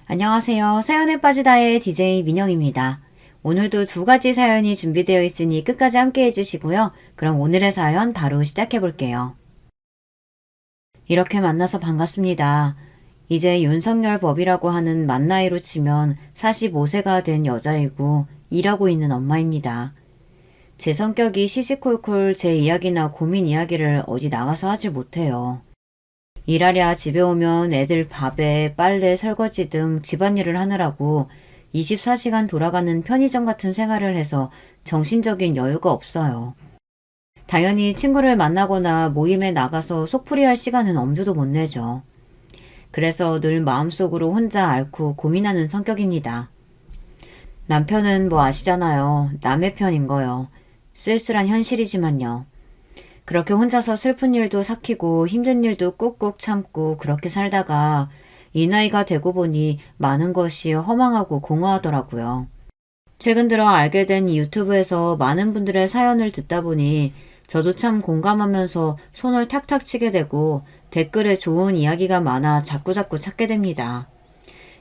안녕하세요. 사연에 빠지다의 DJ 민영입니다. 오늘도 두 가지 사연이 준비되어 있으니 끝까지 함께 해주시고요. 그럼 오늘의 사연 바로 시작해 볼게요. 이렇게 만나서 반갑습니다. 이제 윤석열 법이라고 하는 만 나이로 치면 45세가 된 여자이고 일하고 있는 엄마입니다. 제 성격이 시시콜콜 제 이야기나 고민 이야기를 어디 나가서 하질 못해요. 일하랴 집에 오면 애들 밥에 빨래, 설거지 등 집안일을 하느라고 24시간 돌아가는 편의점 같은 생활을 해서 정신적인 여유가 없어요. 당연히 친구를 만나거나 모임에 나가서 속풀이할 시간은 엄두도 못 내죠. 그래서 늘 마음속으로 혼자 앓고 고민하는 성격입니다. 남편은 뭐 아시잖아요. 남의 편인 거요. 쓸쓸한 현실이지만요. 그렇게 혼자서 슬픈 일도 삭히고 힘든 일도 꾹꾹 참고 그렇게 살다가 이 나이가 되고 보니 많은 것이 허망하고 공허하더라고요. 최근 들어 알게 된 이 유튜브에서 많은 분들의 사연을 듣다 보니 저도 참 공감하면서 손을 탁탁 치게 되고 댓글에 좋은 이야기가 많아 자꾸자꾸 찾게 됩니다.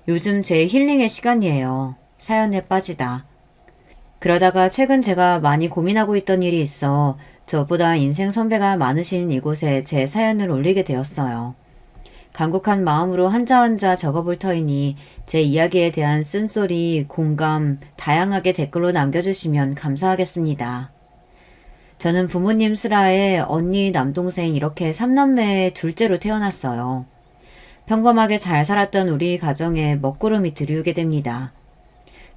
요즘 제 힐링의 시간이에요. 사연에 빠지다. 그러다가 최근 제가 많이 고민하고 있던 일이 있어 저보다 인생 선배가 많으신 이곳에 제 사연을 올리게 되었어요. 간곡한 마음으로 한자 적어볼 터이니 제 이야기에 대한 쓴소리, 공감, 다양하게 댓글로 남겨주시면 감사하겠습니다. 저는 부모님 슬하에 언니, 남동생 이렇게 3남매의 둘째로 태어났어요. 평범하게 잘 살았던 우리 가정에 먹구름이 들이우게 됩니다.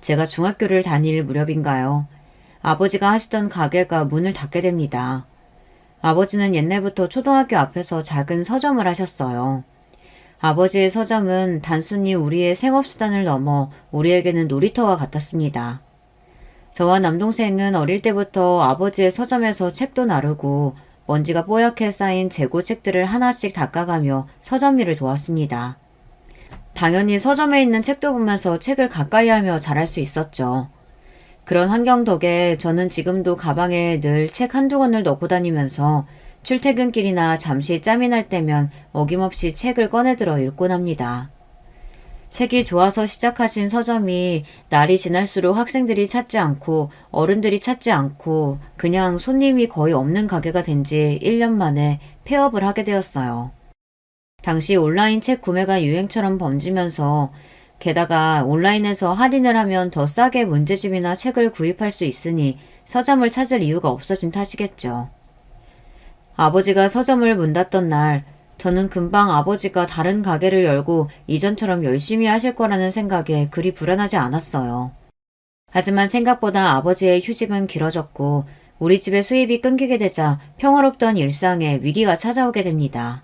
제가 중학교를 다닐 무렵인가요? 아버지가 하시던 가게가 문을 닫게 됩니다. 아버지는 옛날부터 초등학교 앞에서 작은 서점을 하셨어요. 아버지의 서점은 단순히 우리의 생업수단을 넘어 우리에게는 놀이터와 같았습니다. 저와 남동생은 어릴 때부터 아버지의 서점에서 책도 나르고 먼지가 뽀얗게 쌓인 재고 책들을 하나씩 닦아가며 서점 일을 도왔습니다. 당연히 서점에 있는 책도 보면서 책을 가까이 하며 자랄 수 있었죠. 그런 환경 덕에 저는 지금도 가방에 늘 책 한두 권을 넣고 다니면서 출퇴근길이나 잠시 짬이 날 때면 어김없이 책을 꺼내들어 읽곤 합니다. 책이 좋아서 시작하신 서점이 날이 지날수록 학생들이 찾지 않고 어른들이 찾지 않고 그냥 손님이 거의 없는 가게가 된 지 1년 만에 폐업을 하게 되었어요. 당시 온라인 책 구매가 유행처럼 번지면서 게다가 온라인에서 할인을 하면 더 싸게 문제집이나 책을 구입할 수 있으니 서점을 찾을 이유가 없어진 탓이겠죠. 아버지가 서점을 문 닫던 날 저는 금방 아버지가 다른 가게를 열고 이전처럼 열심히 하실 거라는 생각에 그리 불안하지 않았어요. 하지만 생각보다 아버지의 휴직은 길어졌고 우리 집의 수입이 끊기게 되자 평화롭던 일상에 위기가 찾아오게 됩니다.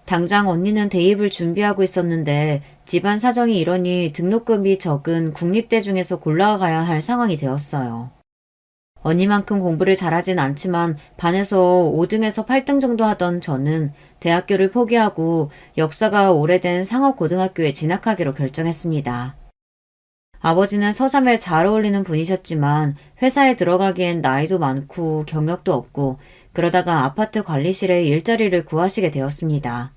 당장 언니는 대입을 준비하고 있었는데 집안 사정이 이러니 등록금이 적은 국립대 중에서 골라가야 할 상황이 되었어요. 언니만큼 공부를 잘하진 않지만 반에서 5등에서 8등 정도 하던 저는 대학교를 포기하고 역사가 오래된 상업고등학교에 진학하기로 결정했습니다. 아버지는 서점에 잘 어울리는 분이셨지만 회사에 들어가기엔 나이도 많고 경력도 없고 그러다가 아파트 관리실에 일자리를 구하시게 되었습니다.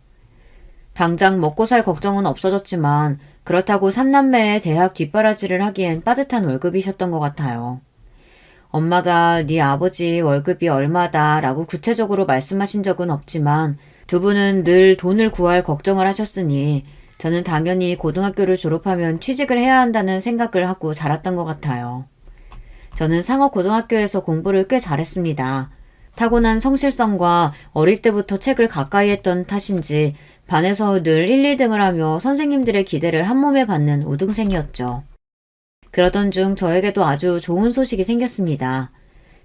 당장 먹고 살 걱정은 없어졌지만 그렇다고 3남매의 대학 뒷바라지를 하기엔 빠듯한 월급이셨던 것 같아요. 엄마가 네 아버지 월급이 얼마다 라고 구체적으로 말씀하신 적은 없지만 두 분은 늘 돈을 구할 걱정을 하셨으니 저는 당연히 고등학교를 졸업하면 취직을 해야 한다는 생각을 하고 자랐던 것 같아요. 저는 상업고등학교에서 공부를 꽤 잘했습니다. 타고난 성실성과 어릴 때부터 책을 가까이 했던 탓인지 반에서 늘 1, 2등을 하며 선생님들의 기대를 한몸에 받는 우등생이었죠. 그러던 중 저에게도 아주 좋은 소식이 생겼습니다.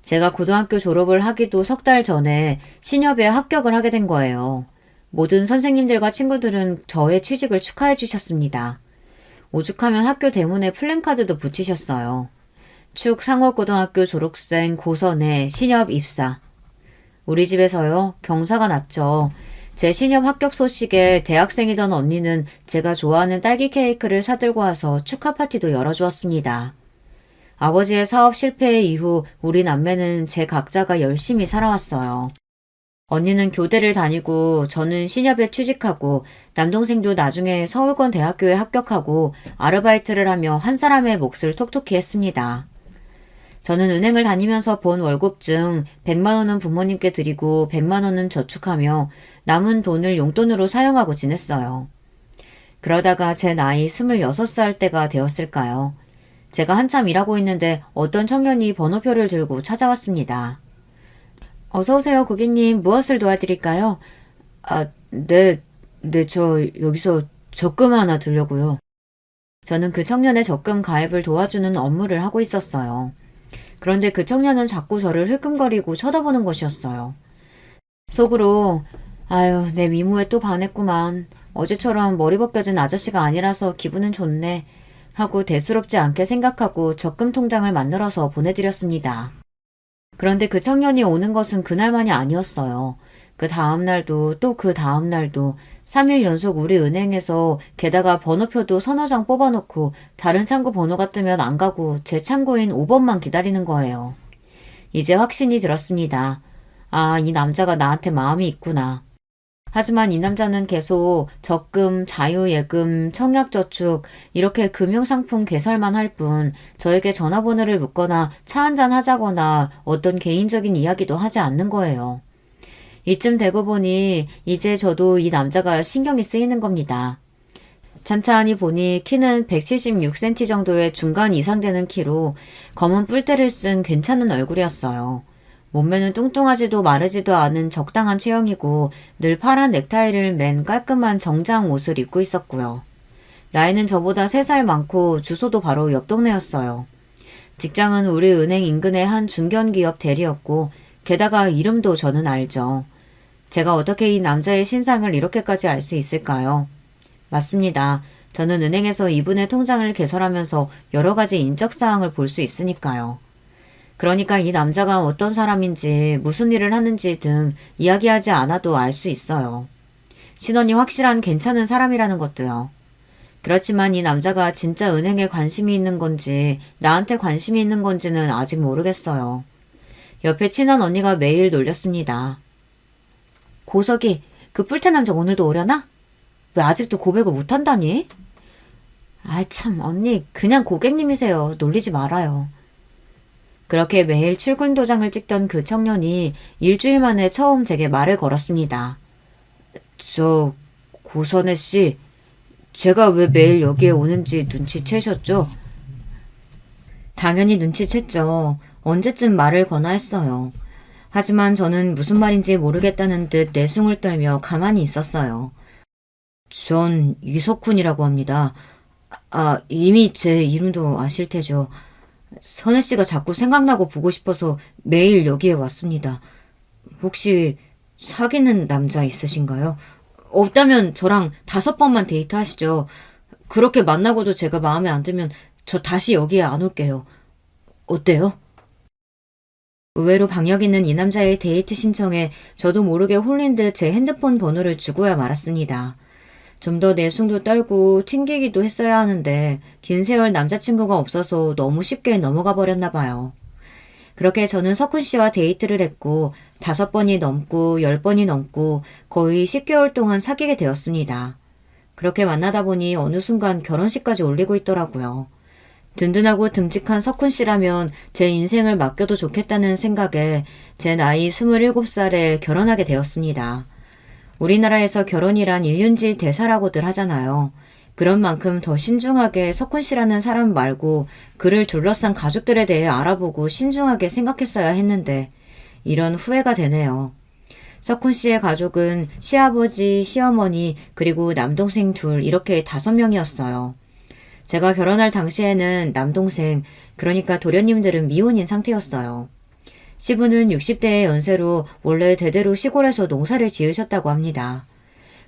제가 고등학교 졸업을 하기도 석 달 전에 신협에 합격을 하게 된 거예요. 모든 선생님들과 친구들은 저의 취직을 축하해 주셨습니다. 오죽하면 학교 대문에 플랜카드도 붙이셨어요. 축 상업고등학교 졸업생 고선의 신협 입사. 우리 집에서요, 경사가 났죠. 제 신협 합격 소식에 대학생이던 언니는 제가 좋아하는 딸기 케이크를 사들고 와서 축하 파티도 열어주었습니다. 아버지의 사업 실패 이후 우리 남매는 제 각자가 열심히 살아왔어요. 언니는 교대를 다니고 저는 신협에 취직하고 남동생도 나중에 서울권 대학교에 합격하고 아르바이트를 하며 한 사람의 몫을 톡톡히 했습니다. 저는 은행을 다니면서 본 월급 중 100만 원은 부모님께 드리고 100만 원은 저축하며 남은 돈을 용돈으로 사용하고 지냈어요. 그러다가 제 나이 26살 때가 되었을까요? 제가 한참 일하고 있는데 어떤 청년이 번호표를 들고 찾아왔습니다. 어서오세요, 고객님. 무엇을 도와드릴까요? 네, 저 여기서 적금 하나 들려고요. 저는 그 청년의 적금 가입을 도와주는 업무를 하고 있었어요. 그런데 그 청년은 자꾸 저를 흘끔거리고 쳐다보는 것이었어요. 속으로 아유, 내 미모에 또 반했구만. 어제처럼 머리 벗겨진 아저씨가 아니라서 기분은 좋네. 하고 대수롭지 않게 생각하고 적금 통장을 만들어서 보내드렸습니다. 그런데 그 청년이 오는 것은 그날만이 아니었어요. 그 다음날도 또 그 다음날도 3일 연속 우리 은행에서 게다가 번호표도 서너 장 뽑아놓고 다른 창구 번호가 뜨면 안 가고 제 창구인 5번만 기다리는 거예요. 이제 확신이 들었습니다. 아, 이 남자가 나한테 마음이 있구나. 하지만 이 남자는 계속 적금, 자유예금, 청약저축 이렇게 금융상품 개설만 할 뿐 저에게 전화번호를 묻거나 차 한잔 하자거나 어떤 개인적인 이야기도 하지 않는 거예요. 이쯤 되고 보니 이제 저도 이 남자가 신경이 쓰이는 겁니다. 찬찬히 보니 키는 176cm 정도의 중간 이상 되는 키로 검은 뿔테를 쓴 괜찮은 얼굴이었어요. 몸매는 뚱뚱하지도 마르지도 않은 적당한 체형이고 늘 파란 넥타이를 맨 깔끔한 정장 옷을 입고 있었고요. 나이는 저보다 3살 많고 주소도 바로 옆 동네였어요. 직장은 우리 은행 인근의 한 중견기업 대리였고 게다가 이름도 저는 알죠. 제가 어떻게 이 남자의 신상을 이렇게까지 알 수 있을까요? 맞습니다. 저는 은행에서 이분의 통장을 개설하면서 여러 가지 인적사항을 볼 수 있으니까요. 그러니까 이 남자가 어떤 사람인지 무슨 일을 하는지 등 이야기하지 않아도 알 수 있어요. 신원이 확실한 괜찮은 사람이라는 것도요. 그렇지만 이 남자가 진짜 은행에 관심이 있는 건지 나한테 관심이 있는 건지는 아직 모르겠어요. 옆에 친한 언니가 매일 놀렸습니다. 고석이, 그 뿔테 남자 오늘도 오려나? 왜 아직도 고백을 못한다니? 아이 참, 언니 그냥 고객님이세요. 놀리지 말아요. 그렇게 매일 출근 도장을 찍던 그 청년이 일주일 만에 처음 제게 말을 걸었습니다. 저 고선혜 씨, 제가 왜 매일 여기에 오는지 눈치채셨죠? 당연히 눈치챘죠. 언제쯤 말을 거나 했어요. 하지만 저는 무슨 말인지 모르겠다는 듯 내숭을 떨며 가만히 있었어요. 전 이석훈이라고 합니다. 이미 제 이름도 아실 테죠. 선혜 씨가 자꾸 생각나고 보고 싶어서 매일 여기에 왔습니다. 혹시 사귀는 남자 있으신가요? 없다면 저랑 5번만 데이트하시죠. 그렇게 만나고도 제가 마음에 안 들면 저 다시 여기에 안 올게요. 어때요? 의외로 박력 있는 이 남자의 데이트 신청에 저도 모르게 홀린 듯 제 핸드폰 번호를 주고야 말았습니다. 좀 더 내숭도 떨고 튕기기도 했어야 하는데 긴 세월 남자친구가 없어서 너무 쉽게 넘어가 버렸나 봐요. 그렇게 저는 석훈 씨와 데이트를 했고 5번이 넘고 10번이 넘고 거의 10개월 동안 사귀게 되었습니다. 그렇게 만나다 보니 어느 순간 결혼식까지 올리고 있더라고요. 든든하고 듬직한 석훈 씨라면 제 인생을 맡겨도 좋겠다는 생각에 제 나이 27살에 결혼하게 되었습니다. 우리나라에서 결혼이란 일륜지 대사라고들 하잖아요. 그런 만큼 더 신중하게 석훈 씨라는 사람 말고 그를 둘러싼 가족들에 대해 알아보고 신중하게 생각했어야 했는데 이런 후회가 되네요. 석훈 씨의 가족은 시아버지, 시어머니, 그리고 남동생 둘 이렇게 5명이었어요. 제가 결혼할 당시에는 남동생, 그러니까 도련님들은 미혼인 상태였어요. 시부는 60대의 연세로 원래 대대로 시골에서 농사를 지으셨다고 합니다.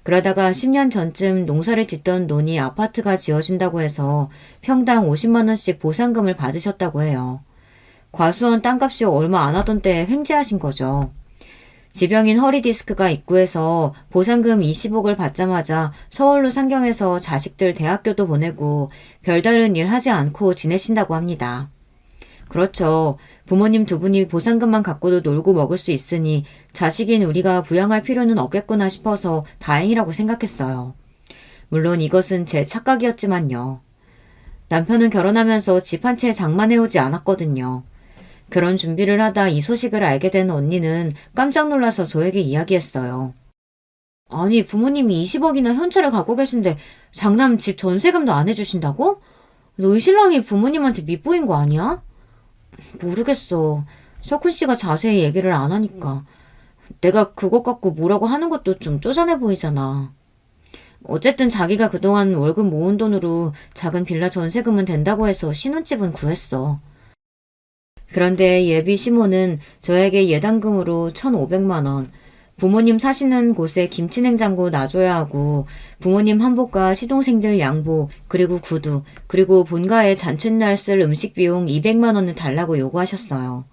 그러다가 10년 전쯤 농사를 짓던 논이 아파트가 지어진다고 해서 평당 50만 원씩 보상금을 받으셨다고 해요. 과수원 땅값이 얼마 안 하던 때에 횡재하신 거죠. 지병인 허리디스크가 있고 해서 보상금 20억을 받자마자 서울로 상경해서 자식들 대학교도 보내고 별다른 일 하지 않고 지내신다고 합니다. 그렇죠. 부모님 두 분이 보상금만 갖고도 놀고 먹을 수 있으니 자식인 우리가 부양할 필요는 없겠구나 싶어서 다행이라고 생각했어요. 물론 이것은 제 착각이었지만요. 남편은 결혼하면서 집 한 채 장만해오지 않았거든요. 그런 준비를 하다 이 소식을 알게 된 언니는 깜짝 놀라서 저에게 이야기했어요. 아니, 부모님이 20억이나 현찰을 갖고 계신데 장남 집 전세금도 안 해주신다고? 너희 신랑이 부모님한테 밑보인 거 아니야? 모르겠어. 석훈 씨가 자세히 얘기를 안 하니까. 내가 그것 갖고 뭐라고 하는 것도 좀 쪼잔해 보이잖아. 어쨌든 자기가 그동안 월급 모은 돈으로 작은 빌라 전세금은 된다고 해서 신혼집은 구했어. 그런데 예비 시모는 저에게 예단금으로 1,500만 원, 부모님 사시는 곳에 김치냉장고 놔줘야 하고 부모님 한복과 시동생들 양복, 그리고 구두, 그리고 본가에 잔칫날 쓸 음식 비용 200만 원을 달라고 요구하셨어요.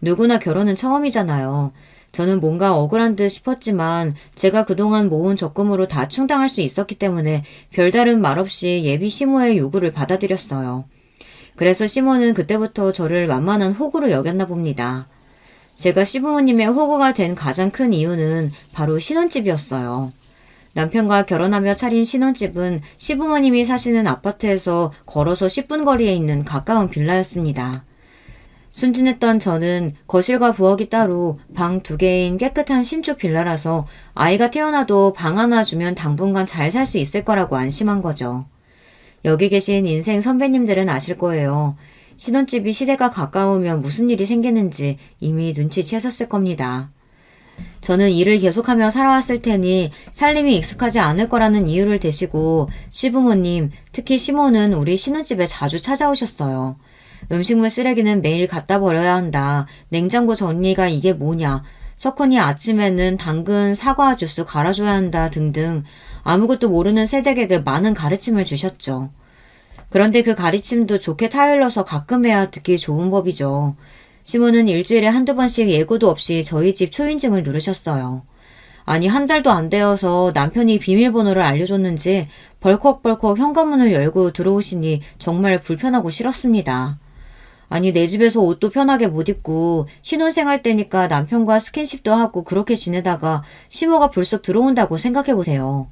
누구나 결혼은 처음이잖아요. 저는 뭔가 억울한 듯 싶었지만 제가 그동안 모은 적금으로 다 충당할 수 있었기 때문에 별다른 말 없이 예비 시모의 요구를 받아들였어요. 그래서 시모는 그때부터 저를 만만한 호구로 여겼나 봅니다. 제가 시부모님의 호구가 된 가장 큰 이유는 바로 신혼집이었어요. 남편과 결혼하며 차린 신혼집은 시부모님이 사시는 아파트에서 걸어서 10분 거리에 있는 가까운 빌라였습니다. 순진했던 저는 거실과 부엌이 따로 방 2개인 깨끗한 신축 빌라라서 아이가 태어나도 방 하나 주면 당분간 잘 살 수 있을 거라고 안심한 거죠. 여기 계신 인생 선배님들은 아실 거예요. 신혼집이 시대가 가까우면 무슨 일이 생기는지 이미 눈치채셨을 겁니다. 저는 일을 계속하며 살아왔을 테니 살림이 익숙하지 않을 거라는 이유를 대시고 시부모님, 특히 시모는 우리 신혼집에 자주 찾아오셨어요. 음식물 쓰레기는 매일 갖다 버려야 한다. 냉장고 정리가 이게 뭐냐. 석훈이 아침에는 당근, 사과 주스 갈아줘야 한다 등등 아무것도 모르는 세대에게 많은 가르침을 주셨죠. 그런데 그 가르침도 좋게 타일러서 가끔 해야 듣기 좋은 법이죠. 시모는 일주일에 한두 번씩 예고도 없이 저희 집 초인증을 누르셨어요. 아니, 한 달도 안 되어서 남편이 비밀번호를 알려줬는지 벌컥벌컥 현관문을 열고 들어오시니 정말 불편하고 싫었습니다. 아니, 내 집에서 옷도 편하게 못 입고 신혼생활 때니까 남편과 스킨십도 하고 그렇게 지내다가 시모가 불쑥 들어온다고 생각해보세요.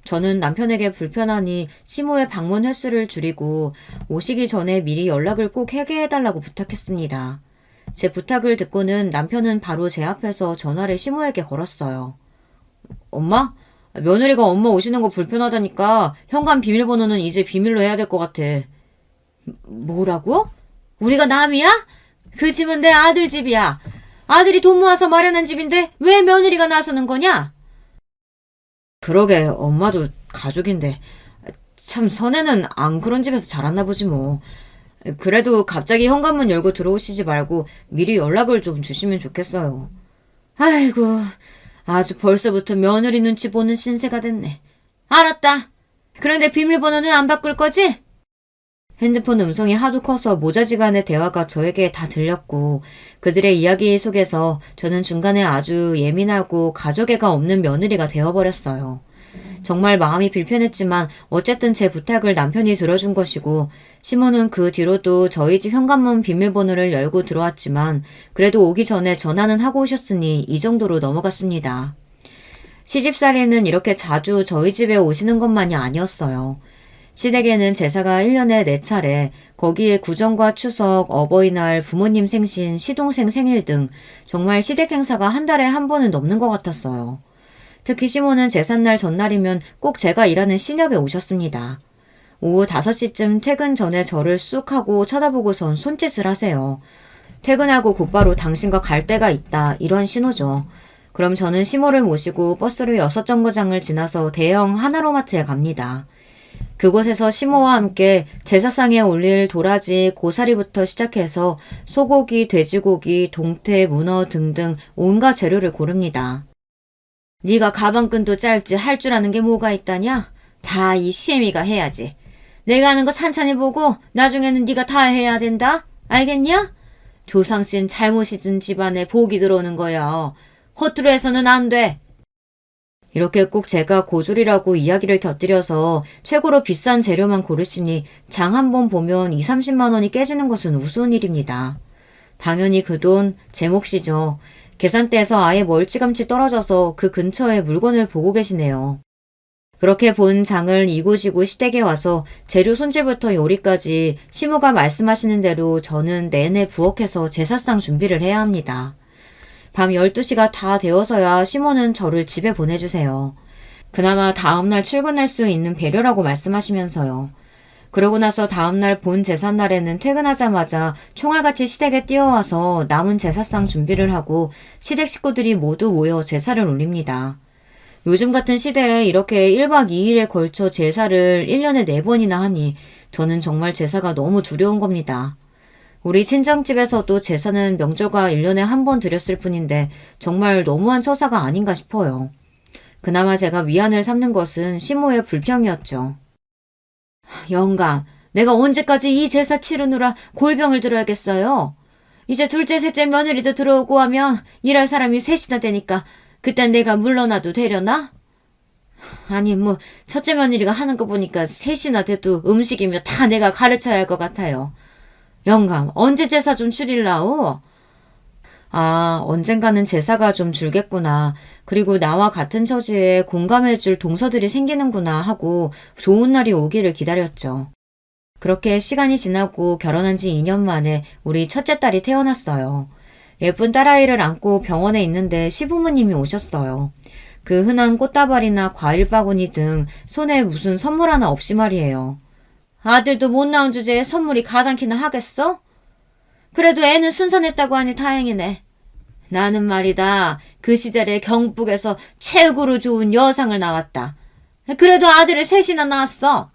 저는 남편에게 불편하니 시모의 방문 횟수를 줄이고 오시기 전에 미리 연락을 꼭 하게 해달라고 부탁했습니다. 제 부탁을 듣고는 남편은 바로 제 앞에서 전화를 시모에게 걸었어요. 엄마? 며느리가 엄마 오시는 거 불편하다니까 현관 비밀번호는 이제 비밀로 해야 될 것 같아. 뭐라고? 우리가 남이야? 그 집은 내 아들 집이야. 아들이 돈 모아서 마련한 집인데 왜 며느리가 나서는 거냐? 그러게, 엄마도 가족인데 참 선혜는 안 그런 집에서 자랐나 보지 뭐. 그래도 갑자기 현관문 열고 들어오시지 말고 미리 연락을 좀 주시면 좋겠어요. 아이고, 아주 벌써부터 며느리 눈치 보는 신세가 됐네. 알았다. 그런데 비밀번호는 안 바꿀 거지? 핸드폰 음성이 하도 커서 모자지간의 대화가 저에게 다 들렸고 그들의 이야기 속에서 저는 중간에 아주 예민하고 가족애가 없는 며느리가 되어버렸어요. 정말 마음이 불편했지만 어쨌든 제 부탁을 남편이 들어준 것이고 시모는 그 뒤로도 저희 집 현관문 비밀번호를 열고 들어왔지만 그래도 오기 전에 전화는 하고 오셨으니 이 정도로 넘어갔습니다. 시집살이는 이렇게 자주 저희 집에 오시는 것만이 아니었어요. 시댁에는 제사가 1년에 4차례, 거기에 구정과 추석, 어버이날, 부모님 생신, 시동생 생일 등 정말 시댁 행사가 한 달에 한 번은 넘는 것 같았어요. 특히 시모는 제삿날 전날이면 꼭 제가 일하는 신협에 오셨습니다. 오후 5시쯤 퇴근 전에 저를 쑥 하고 쳐다보고선 손짓을 하세요. 퇴근하고 곧바로 당신과 갈 데가 있다, 이런 신호죠. 그럼 저는 시모를 모시고 버스로 6정거장을 지나서 대형 하나로마트에 갑니다. 그곳에서 시모와 함께 제사상에 올릴 도라지, 고사리부터 시작해서 소고기, 돼지고기, 동태, 문어 등등 온갖 재료를 고릅니다. 네가 가방끈도 짧지 할 줄 아는 게 뭐가 있다냐? 다 이 시애미가 해야지. 내가 하는 거 찬찬히 보고 나중에는 네가 다 해야 된다. 알겠냐? 조상신 잘못이든 집안에 복이 들어오는 거야. 허투루 해서는 안 돼. 이렇게 꼭 제가 고졸이라고 이야기를 곁들여서 최고로 비싼 재료만 고르시니 장 한 번 보면 20, 30만 원이 깨지는 것은 우스운 일입니다. 당연히 그 돈 제 몫이죠. 계산대에서 아예 멀찌감치 떨어져서 그 근처에 물건을 보고 계시네요. 그렇게 본 장을 이고지고 시댁에 와서 재료 손질부터 요리까지 시모가 말씀하시는 대로 저는 내내 부엌에서 제사상 준비를 해야 합니다. 밤 12시가 다 되어서야 시모는 저를 집에 보내주세요. 그나마 다음날 출근할 수 있는 배려라고 말씀하시면서요. 그러고 나서 다음날 본 제삿날에는 퇴근하자마자 총알같이 시댁에 뛰어와서 남은 제사상 준비를 하고 시댁 식구들이 모두 모여 제사를 올립니다. 요즘 같은 시대에 이렇게 1박 2일에 걸쳐 제사를 1년에 4번이나 하니 저는 정말 제사가 너무 두려운 겁니다. 우리 친정집에서도 제사는 명절과 1년에 1번 드렸을 뿐인데 정말 너무한 처사가 아닌가 싶어요. 그나마 제가 위안을 삼는 것은 시모의 불평이었죠. 영감, 내가 언제까지 이 제사 치르느라 골병을 들어야겠어요? 이제 둘째, 셋째 며느리도 들어오고 하면 일할 사람이 셋이나 되니까 그땐 내가 물러나도 되려나? 아니 첫째 며느리가 하는 거 보니까 셋이나 돼도 음식이며 다 내가 가르쳐야 할 것 같아요. 영감, 언제 제사 좀 줄일라오? 아, 언젠가는 제사가 좀 줄겠구나. 그리고 나와 같은 처지에 공감해줄 동서들이 생기는구나 하고 좋은 날이 오기를 기다렸죠. 그렇게 시간이 지나고 결혼한 지 2년 만에 우리 첫째 딸이 태어났어요. 예쁜 딸아이를 안고 병원에 있는데 시부모님이 오셨어요. 그 흔한 꽃다발이나 과일 바구니 등 손에 무슨 선물 하나 없이 말이에요. 아들도 못 나온 주제에 선물이 가당키나 하겠어? 그래도 애는 순산했다고 하니 다행이네. 나는 말이다. 그 시절에 경북에서 최고로 좋은 여상을 낳았다. 그래도 아들을 셋이나 낳았어.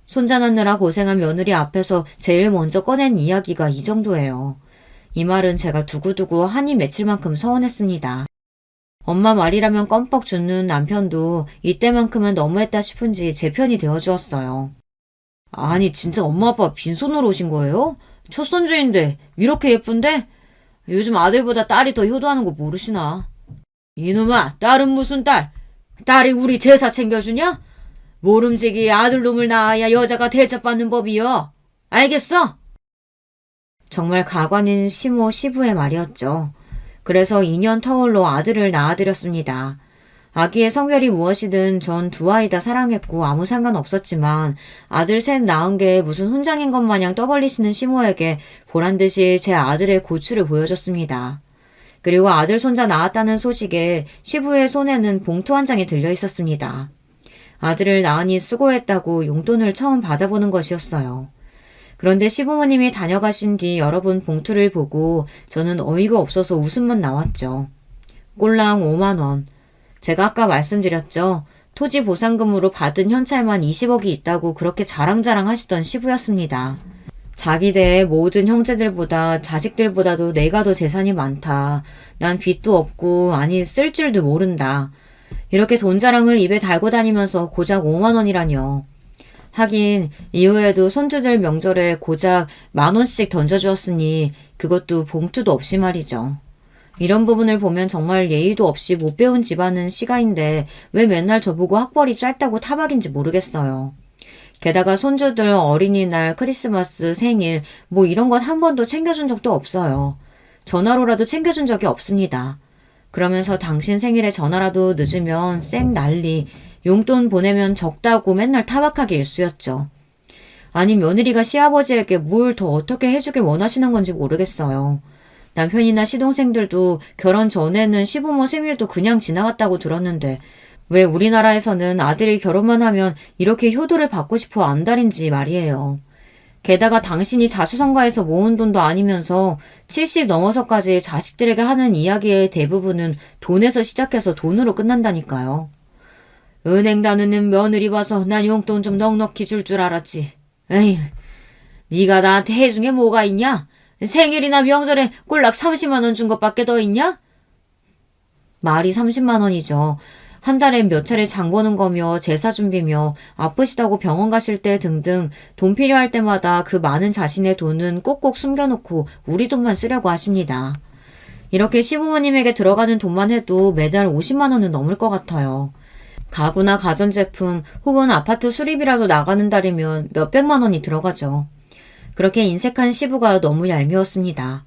손자 낳느라 고생한 며느리 앞에서 제일 먼저 꺼낸 이야기가 이 정도예요. 이 말은 제가 두고두고 한이 맺힐 만큼 서운했습니다. 엄마 말이라면 껌뻑 죽는 남편도 이때만큼은 너무했다 싶은지 제 편이 되어주었어요. 아니 진짜 엄마 아빠 빈손으로 오신 거예요? 첫 손주인데 이렇게 예쁜데? 요즘 아들보다 딸이 더 효도하는 거 모르시나? 이놈아, 딸은 무슨 딸? 딸이 우리 제사 챙겨주냐? 모름지기 아들놈을 낳아야 여자가 대접받는 법이여. 알겠어? 정말 가관인 시모 시부의 말이었죠. 그래서 2년 터울로 아들을 낳아드렸습니다. 아기의 성별이 무엇이든 전 두 아이 다 사랑했고 아무 상관없었지만 아들 셋 낳은 게 무슨 훈장인 것 마냥 떠벌리시는 시모에게 보란듯이 제 아들의 고추를 보여줬습니다. 그리고 아들 손자 낳았다는 소식에 시부의 손에는 봉투 한 장이 들려 있었습니다. 아들을 낳으니 수고했다고 용돈을 처음 받아보는 것이었어요. 그런데 시부모님이 다녀가신 뒤 여러 번 봉투를 보고 저는 어이가 없어서 웃음만 나왔죠. 꼴랑 5만 원. 제가 아까 말씀드렸죠. 토지 보상금으로 받은 현찰만 20억이 있다고 그렇게 자랑자랑 하시던 시부였습니다. 자기네의 모든 형제들보다 자식들보다도 내가 더 재산이 많다. 난 빚도 없고 아니 쓸 줄도 모른다. 이렇게 돈 자랑을 입에 달고 다니면서 고작 5만 원이라뇨. 하긴 이후에도 손주들 명절에 고작 10,000원씩 던져주었으니 그것도 봉투도 없이 말이죠. 이런 부분을 보면 정말 예의도 없이 못 배운 집안은 시가인데 왜 맨날 저보고 학벌이 짧다고 타박인지 모르겠어요. 게다가 손주들 어린이날, 크리스마스, 생일 뭐 이런 것 한 번도 챙겨준 적도 없어요. 전화로라도 챙겨준 적이 없습니다. 그러면서 당신 생일에 전화라도 늦으면 쌩 난리, 용돈 보내면 적다고 맨날 타박하기 일쑤였죠. 아니 며느리가 시아버지에게 뭘 더 어떻게 해주길 원하시는 건지 모르겠어요. 남편이나 시동생들도 결혼 전에는 시부모 생일도 그냥 지나갔다고 들었는데 왜 우리나라에서는 아들이 결혼만 하면 이렇게 효도를 받고 싶어 안달인지 말이에요. 게다가 당신이 자수성가해서 모은 돈도 아니면서 70 넘어서까지 자식들에게 하는 이야기의 대부분은 돈에서 시작해서 돈으로 끝난다니까요. 은행 다니는 며느리 봐서 난 용돈 좀 넉넉히 줄 줄 알았지. 에휴, 네가 나한테 해준 게 뭐가 있냐? 생일이나 명절에 꼴락 30만 원 준 것밖에 더 있냐? 말이 30만 원이죠. 한 달에 몇 차례 장 보는 거며 제사 준비며 아프시다고 병원 가실 때 등등 돈 필요할 때마다 그 많은 자신의 돈은 꼭꼭 숨겨놓고 우리 돈만 쓰려고 하십니다. 이렇게 시부모님에게 들어가는 돈만 해도 매달 50만 원은 넘을 것 같아요. 가구나 가전제품 혹은 아파트 수리비라도 나가는 달이면 몇백만 원이 들어가죠. 그렇게 인색한 시부가 너무 얄미웠습니다.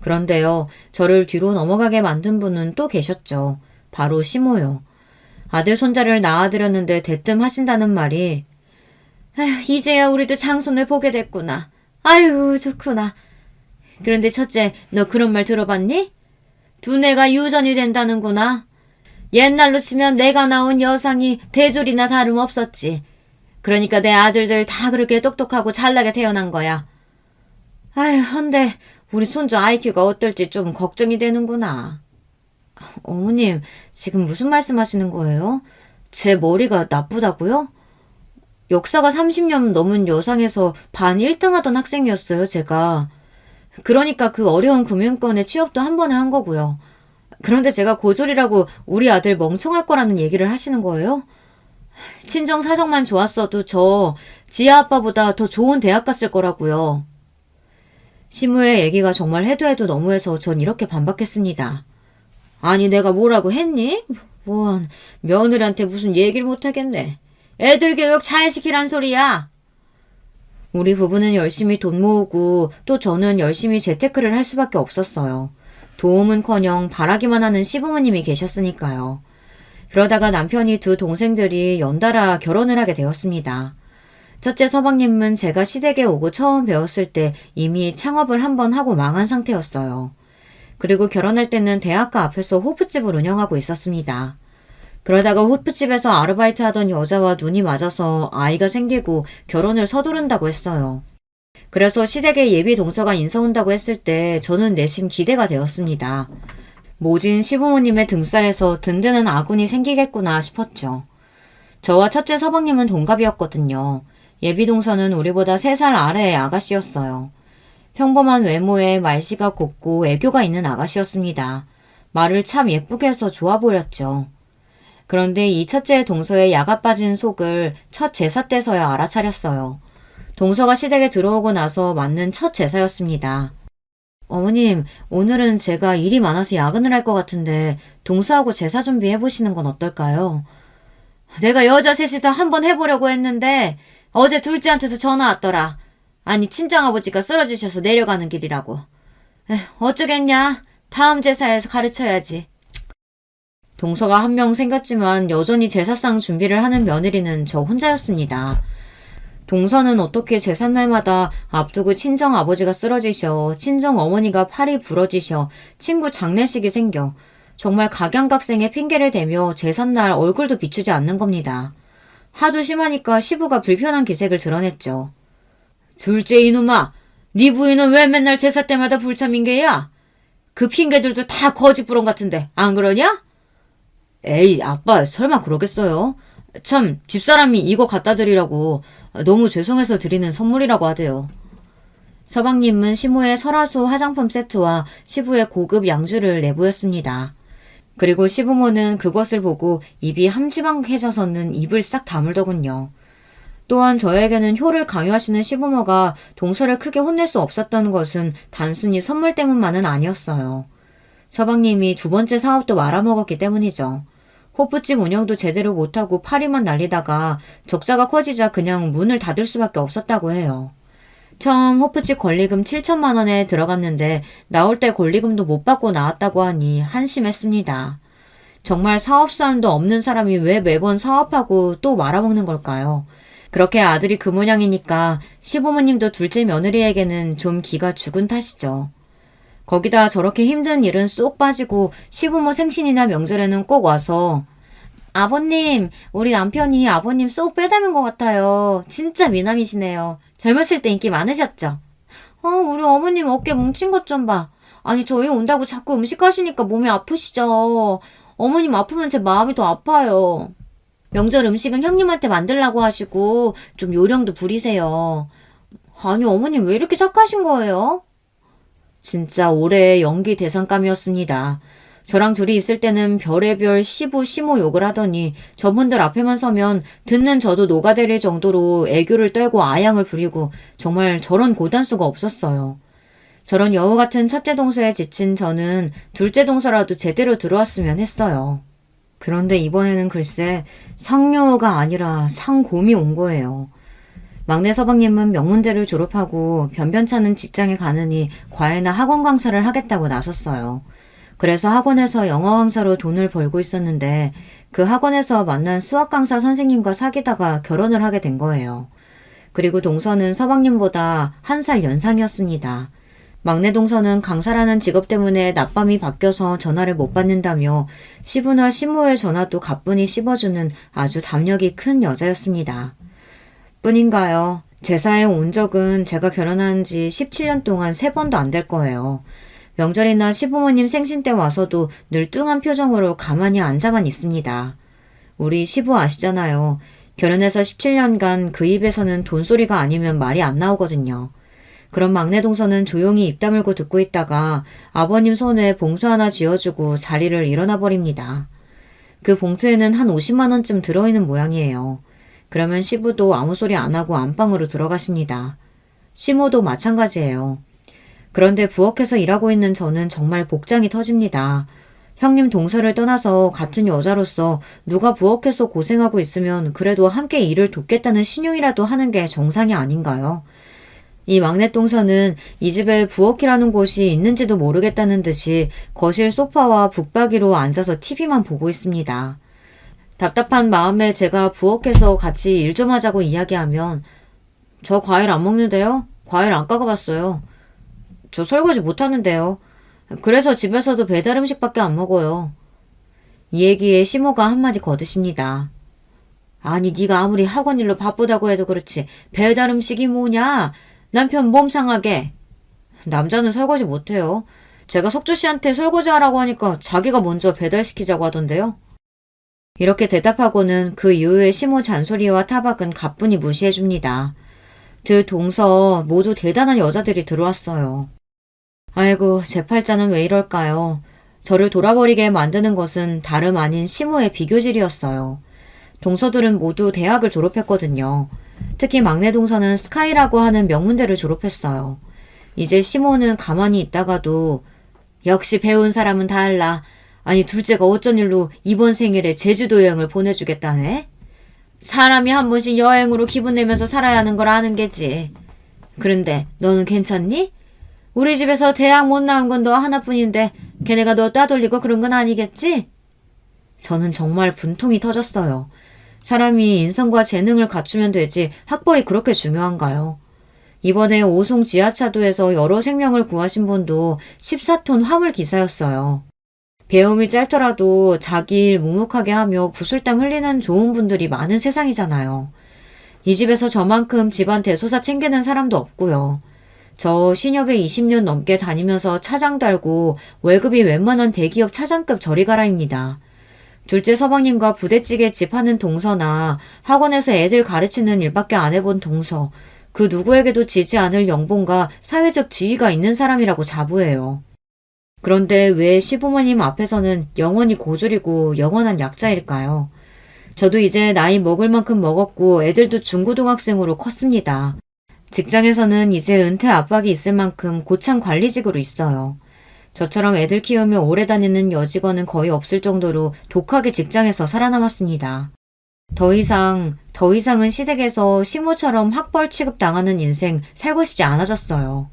그런데요, 저를 뒤로 넘어가게 만든 분은 또 계셨죠. 바로 시모요. 아들 손자를 낳아드렸는데 대뜸 하신다는 말이 아휴, 이제야 우리도 장손을 보게 됐구나. 아유, 좋구나. 그런데 첫째, 너 그런 말 들어봤니? 두뇌가 유전이 된다는구나. 옛날로 치면 내가 낳은 여상이 대졸이나 다름없었지. 그러니까 내 아들들 다 그렇게 똑똑하고 잘나게 태어난 거야. 아휴, 헌데 우리 손주 IQ가 어떨지 좀 걱정이 되는구나. 어머님, 지금 무슨 말씀하시는 거예요? 제 머리가 나쁘다고요? 역사가 30년 넘은 여상에서 반 1등 하던 학생이었어요, 제가. 그러니까 그 어려운 금융권에 취업도 한 번에 한 거고요. 그런데 제가 고졸이라고 우리 아들 멍청할 거라는 얘기를 하시는 거예요? 친정 사정만 좋았어도 저 지아 아빠보다 더 좋은 대학 갔을 거라고요. 시무의 얘기가 정말 해도 해도 너무해서 전 이렇게 반박했습니다. 아니 내가 뭐라고 했니? 원 며느리한테 무슨 얘기를 못하겠네. 애들 교육 잘 시키란 소리야. 우리 부부는 열심히 돈 모으고 또 저는 열심히 재테크를 할 수밖에 없었어요. 도움은커녕 바라기만 하는 시부모님이 계셨으니까요. 그러다가 남편이 두 동생들이 연달아 결혼을 하게 되었습니다. 첫째 서방님은 제가 시댁에 오고 처음 배웠을 때 이미 창업을 한 번 하고 망한 상태였어요. 그리고 결혼할 때는 대학가 앞에서 호프집을 운영하고 있었습니다. 그러다가 호프집에서 아르바이트 하던 여자와 눈이 맞아서 아이가 생기고 결혼을 서두른다고 했어요. 그래서 시댁에 예비 동서가 인사 온다고 했을 때 저는 내심 기대가 되었습니다. 모진 시부모님의 등살에서 든든한 아군이 생기겠구나 싶었죠. 저와 첫째 서방님은 동갑이었거든요. 예비 동서는 우리보다 3살 아래의 아가씨였어요. 평범한 외모에 말씨가 곱고 애교가 있는 아가씨였습니다. 말을 참 예쁘게 해서 좋아 보였죠. 그런데 이 첫째 동서의 야가 빠진 속을 첫 제사 때서야 알아차렸어요. 동서가 시댁에 들어오고 나서 맞는 첫 제사였습니다. 어머님, 오늘은 제가 일이 많아서 야근을 할 것 같은데 동서하고 제사 준비해보시는 건 어떨까요? 내가 여자 셋이서 한번 해보려고 했는데 어제 둘째한테서 전화 왔더라. 아니 친정아버지가 쓰러지셔서 내려가는 길이라고. 어쩌겠냐. 다음 제사에서 가르쳐야지. 동서가 한 명 생겼지만 여전히 제사상 준비를 하는 며느리는 저 혼자였습니다. 동서는 어떻게 제삿날마다 앞두고 친정아버지가 쓰러지셔, 친정어머니가 팔이 부러지셔, 친구 장례식이 생겨 정말 각양각색의 핑계를 대며 제삿날 얼굴도 비추지 않는 겁니다. 하도 심하니까 시부가 불편한 기색을 드러냈죠. 둘째 이놈아, 네 부인은 왜 맨날 제사 때마다 불참인게야? 그 핑계들도 다 거짓부렁 같은데 안 그러냐? 에이 아빠 설마 그러겠어요? 참 집사람이 이거 갖다 드리라고 너무 죄송해서 드리는 선물이라고 하대요. 서방님은 시모의 설화수 화장품 세트와 시부의 고급 양주를 내보였습니다. 그리고 시부모는 그것을 보고 입이 함지박해져서는 입을 싹 다물더군요. 또한 저에게는 효를 강요하시는 시부모가 동서를 크게 혼낼 수 없었던 것은 단순히 선물 때문만은 아니었어요. 서방님이 두 번째 사업도 말아먹었기 때문이죠. 호프집 운영도 제대로 못하고 파리만 날리다가 적자가 커지자 그냥 문을 닫을 수밖에 없었다고 해요. 처음 호프집 권리금 7천만 원에 들어갔는데 나올 때 권리금도 못 받고 나왔다고 하니 한심했습니다. 정말 사업수완도 없는 사람이 왜 매번 사업하고 또 말아먹는 걸까요? 그렇게 아들이 그 모양이니까 시부모님도 둘째 며느리에게는 좀 기가 죽은 탓이죠. 거기다 저렇게 힘든 일은 쏙 빠지고 시부모 생신이나 명절에는 꼭 와서 아버님, 우리 남편이 아버님 쏙 빼닮은 것 같아요. 진짜 미남이시네요. 젊으실 때 인기 많으셨죠? 우리 어머님 어깨 뭉친 것 좀 봐. 아니 저희 온다고 자꾸 음식 하시니까 몸이 아프시죠. 어머님 아프면 제 마음이 더 아파요. 명절 음식은 형님한테 만들라고 하시고 좀 요령도 부리세요. 아니 어머님 왜 이렇게 착하신 거예요? 진짜 올해의 연기 대상감이었습니다. 저랑 둘이 있을 때는 별의별 시부 시모 욕을 하더니 저분들 앞에만 서면 듣는 저도 녹아내릴 정도로 애교를 떨고 아양을 부리고 정말 저런 고단수가 없었어요. 저런 여우 같은 첫째 동서에 지친 저는 둘째 동서라도 제대로 들어왔으면 했어요. 그런데 이번에는 글쎄 상여우가 아니라 상곰이 온 거예요. 막내 서방님은 명문대를 졸업하고 변변찮은 직장에 가느니 과외나 학원 강사를 하겠다고 나섰어요. 그래서 학원에서 영어 강사로 돈을 벌고 있었는데 그 학원에서 만난 수학 강사 선생님과 사귀다가 결혼을 하게 된 거예요. 그리고 동서는 서방님보다 1살 연상이었습니다. 막내 동서는 강사라는 직업 때문에 낮밤이 바뀌어서 전화를 못 받는다며 시부나 시모의 전화도 가뿐히 씹어주는 아주 담력이 큰 여자였습니다. 뿐인가요? 제사에 온 적은 제가 결혼한 지 17년 동안 3번도 안 될 거예요. 명절이나 시부모님 생신 때 와서도 늘 뚱한 표정으로 가만히 앉아만 있습니다. 우리 시부 아시잖아요. 결혼해서 17년간 그 입에서는 돈소리가 아니면 말이 안 나오거든요. 그럼 막내 동서는 조용히 입 다물고 듣고 있다가 아버님 손에 봉투 하나 쥐어주고 자리를 일어나 버립니다. 그 봉투에는 한 50만 원쯤 들어있는 모양이에요. 그러면 시부도 아무 소리 안 하고 안방으로 들어가십니다. 시모도 마찬가지예요. 그런데 부엌에서 일하고 있는 저는 정말 복장이 터집니다. 형님 동서를 떠나서 같은 여자로서 누가 부엌에서 고생하고 있으면 그래도 함께 일을 돕겠다는 신용이라도 하는 게 정상이 아닌가요? 이 막내 동서는 이 집에 부엌이라는 곳이 있는지도 모르겠다는 듯이 거실 소파와 북박이로 앉아서 TV만 보고 있습니다. 답답한 마음에 제가 부엌에서 같이 일 좀 하자고 이야기하면 저 과일 안 먹는데요? 과일 안 깎아봤어요. 저 설거지 못하는데요. 그래서 집에서도 배달 음식밖에 안 먹어요. 이 얘기에 시모가 한마디 거드십니다. 아니 네가 아무리 학원 일로 바쁘다고 해도 그렇지 배달 음식이 뭐냐? 남편 몸 상하게. 남자는 설거지 못해요. 제가 석주 씨한테 설거지 하라고 하니까 자기가 먼저 배달시키자고 하던데요. 이렇게 대답하고는 그 이후의 시모 잔소리와 타박은 가뿐히 무시해줍니다. 두 동서 모두 대단한 여자들이 들어왔어요. 아이고 제 팔자는 왜 이럴까요. 저를 돌아버리게 만드는 것은 다름 아닌 시모의 비교질이었어요. 동서들은 모두 대학을 졸업했거든요. 특히 막내 동서는 스카이라고 하는 명문대를 졸업했어요. 이제 시모는 가만히 있다가도 역시 배운 사람은 달라. 아니 둘째가 어쩐 일로 이번 생일에 제주도 여행을 보내주겠다네? 사람이 한 번씩 여행으로 기분 내면서 살아야 하는 걸 아는 게지. 그런데 너는 괜찮니? 우리 집에서 대학 못 나온 건 너 하나뿐인데 걔네가 너 따돌리고 그런 건 아니겠지? 저는 정말 분통이 터졌어요. 사람이 인성과 재능을 갖추면 되지 학벌이 그렇게 중요한가요? 이번에 오송 지하차도에서 여러 생명을 구하신 분도 14톤 화물 기사였어요. 배움이 짧더라도 자기 일 묵묵하게 하며 구슬땀 흘리는 좋은 분들이 많은 세상이잖아요. 이 집에서 저만큼 집안 대소사 챙기는 사람도 없고요. 저 신협에 20년 넘게 다니면서 차장 달고 월급이 웬만한 대기업 차장급 저리가라입니다. 둘째 서방님과 부대찌개 집 하는 동서나 학원에서 애들 가르치는 일밖에 안 해본 동서, 그 누구에게도 지지 않을 연봉과 사회적 지위가 있는 사람이라고 자부해요. 그런데 왜 시부모님 앞에서는 영원히 고졸이고 영원한 약자일까요? 저도 이제 나이 먹을 만큼 먹었고 애들도 중고등학생으로 컸습니다. 직장에서는 이제 은퇴 압박이 있을 만큼 고참 관리직으로 있어요. 저처럼 애들 키우며 오래 다니는 여직원은 거의 없을 정도로 독하게 직장에서 살아남았습니다. 더 이상은 시댁에서 시모처럼 학벌 취급당하는 인생 살고 싶지 않아졌어요.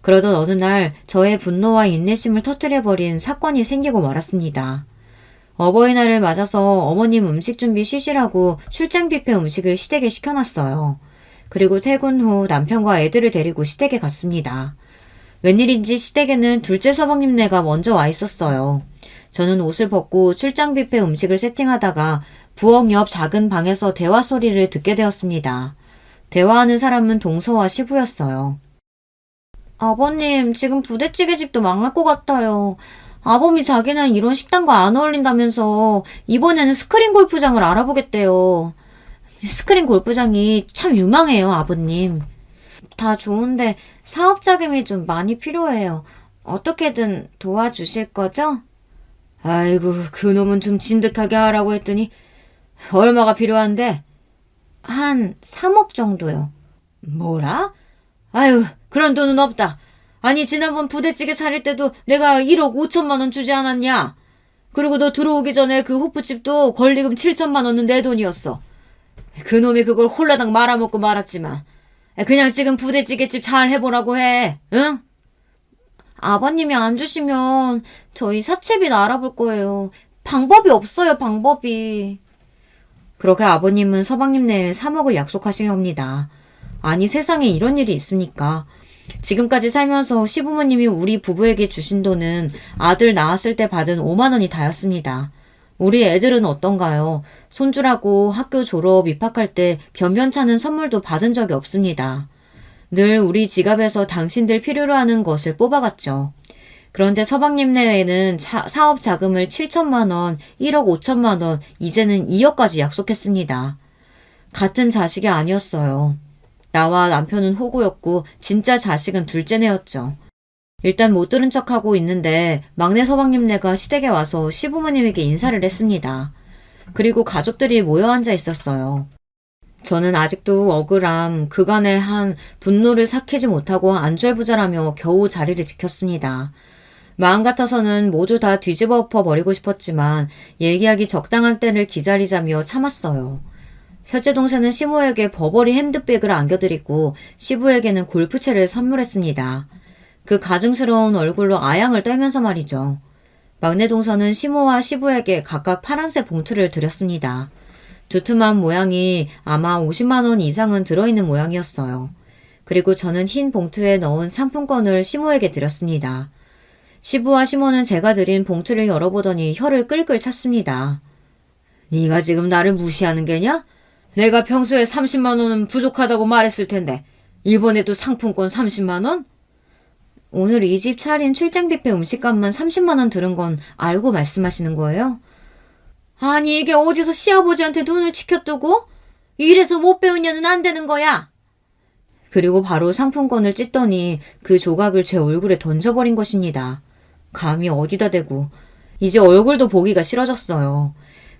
그러던 어느 날 저의 분노와 인내심을 터뜨려버린 사건이 생기고 말았습니다. 어버이날을 맞아서 어머님 음식 준비 쉬시라고 출장 뷔페 음식을 시댁에 시켜놨어요. 그리고 퇴근 후 남편과 애들을 데리고 시댁에 갔습니다. 웬일인지 시댁에는 둘째 서방님네가 먼저 와 있었어요. 저는 옷을 벗고 출장 뷔페 음식을 세팅하다가 부엌 옆 작은 방에서 대화 소리를 듣게 되었습니다. 대화하는 사람은 동서와 시부였어요. 아버님, 지금 부대찌개 집도 망할 것 같아요. 아범이 자기는 이런 식당과 안 어울린다면서 이번에는 스크린 골프장을 알아보겠대요. 스크린 골프장이 참 유망해요, 아버님. 다 좋은데 사업 자금이 좀 많이 필요해요. 어떻게든 도와주실 거죠? 아이고, 그놈은 좀 진득하게 하라고 했더니 얼마가 필요한데? 한 3억 정도요. 뭐라? 아유, 그런 돈은 없다. 아니, 지난번 부대찌개 차릴 때도 내가 1억 5천만 원 주지 않았냐? 그리고 너 들어오기 전에 그 호프집도 권리금 7천만 원은 내 돈이었어. 그놈이 그걸 홀라당 말아먹고 말았지만 그냥 지금 부대찌개집 잘 해보라고 해. 응? 아버님이 안 주시면 저희 사채비나 알아볼 거예요. 방법이 없어요, 방법이. 그렇게 아버님은 서방님 내에 3억을 약속하신 겁니다. 아니 세상에 이런 일이 있습니까? 지금까지 살면서 시부모님이 우리 부부에게 주신 돈은 아들 낳았을 때 받은 5만 원이 다였습니다. 우리 애들은 어떤가요? 손주라고 학교 졸업 입학할 때 변변찮은 선물도 받은 적이 없습니다. 늘 우리 지갑에서 당신들 필요로 하는 것을 뽑아갔죠. 그런데 서방님 내에는 사업 자금을 7천만 원, 1억 5천만 원, 이제는 2억까지 약속했습니다. 같은 자식이 아니었어요. 나와 남편은 호구였고 진짜 자식은 둘째네였죠. 일단 못 들은 척하고 있는데 막내 서방님네가 시댁에 와서 시부모님에게 인사를 했습니다. 그리고 가족들이 모여 앉아 있었어요. 저는 아직도 억울함, 그간의 한 분노를 삭히지 못하고 안절부절하며 겨우 자리를 지켰습니다. 마음 같아서는 모두 다 뒤집어 엎어 버리고 싶었지만 얘기하기 적당한 때를 기다리자며 참았어요. 셋째 동생은 시모에게 버버리 핸드백을 안겨드리고 시부에게는 골프채를 선물했습니다. 그 가증스러운 얼굴로 아양을 떨면서 말이죠. 막내 동서는 시모와 시부에게 각각 파란색 봉투를 드렸습니다. 두툼한 모양이 아마 50만 원 이상은 들어있는 모양이었어요. 그리고 저는 흰 봉투에 넣은 상품권을 시모에게 드렸습니다. 시부와 시모는 제가 드린 봉투를 열어보더니 혀를 끌끌 찼습니다. 네가 지금 나를 무시하는 게냐? 내가 평소에 30만 원은 부족하다고 말했을 텐데 이번에도 상품권 30만 원? 오늘 이 집 차린 출장 뷔페 음식값만 30만 원 들은 건 알고 말씀하시는 거예요? 아니 이게 어디서 시아버지한테 눈을 치켜두고? 이래서 못 배우냐는 안 되는 거야. 그리고 바로 상품권을 찢더니 그 조각을 제 얼굴에 던져버린 것입니다. 감히 어디다 대고. 이제 얼굴도 보기가 싫어졌어요.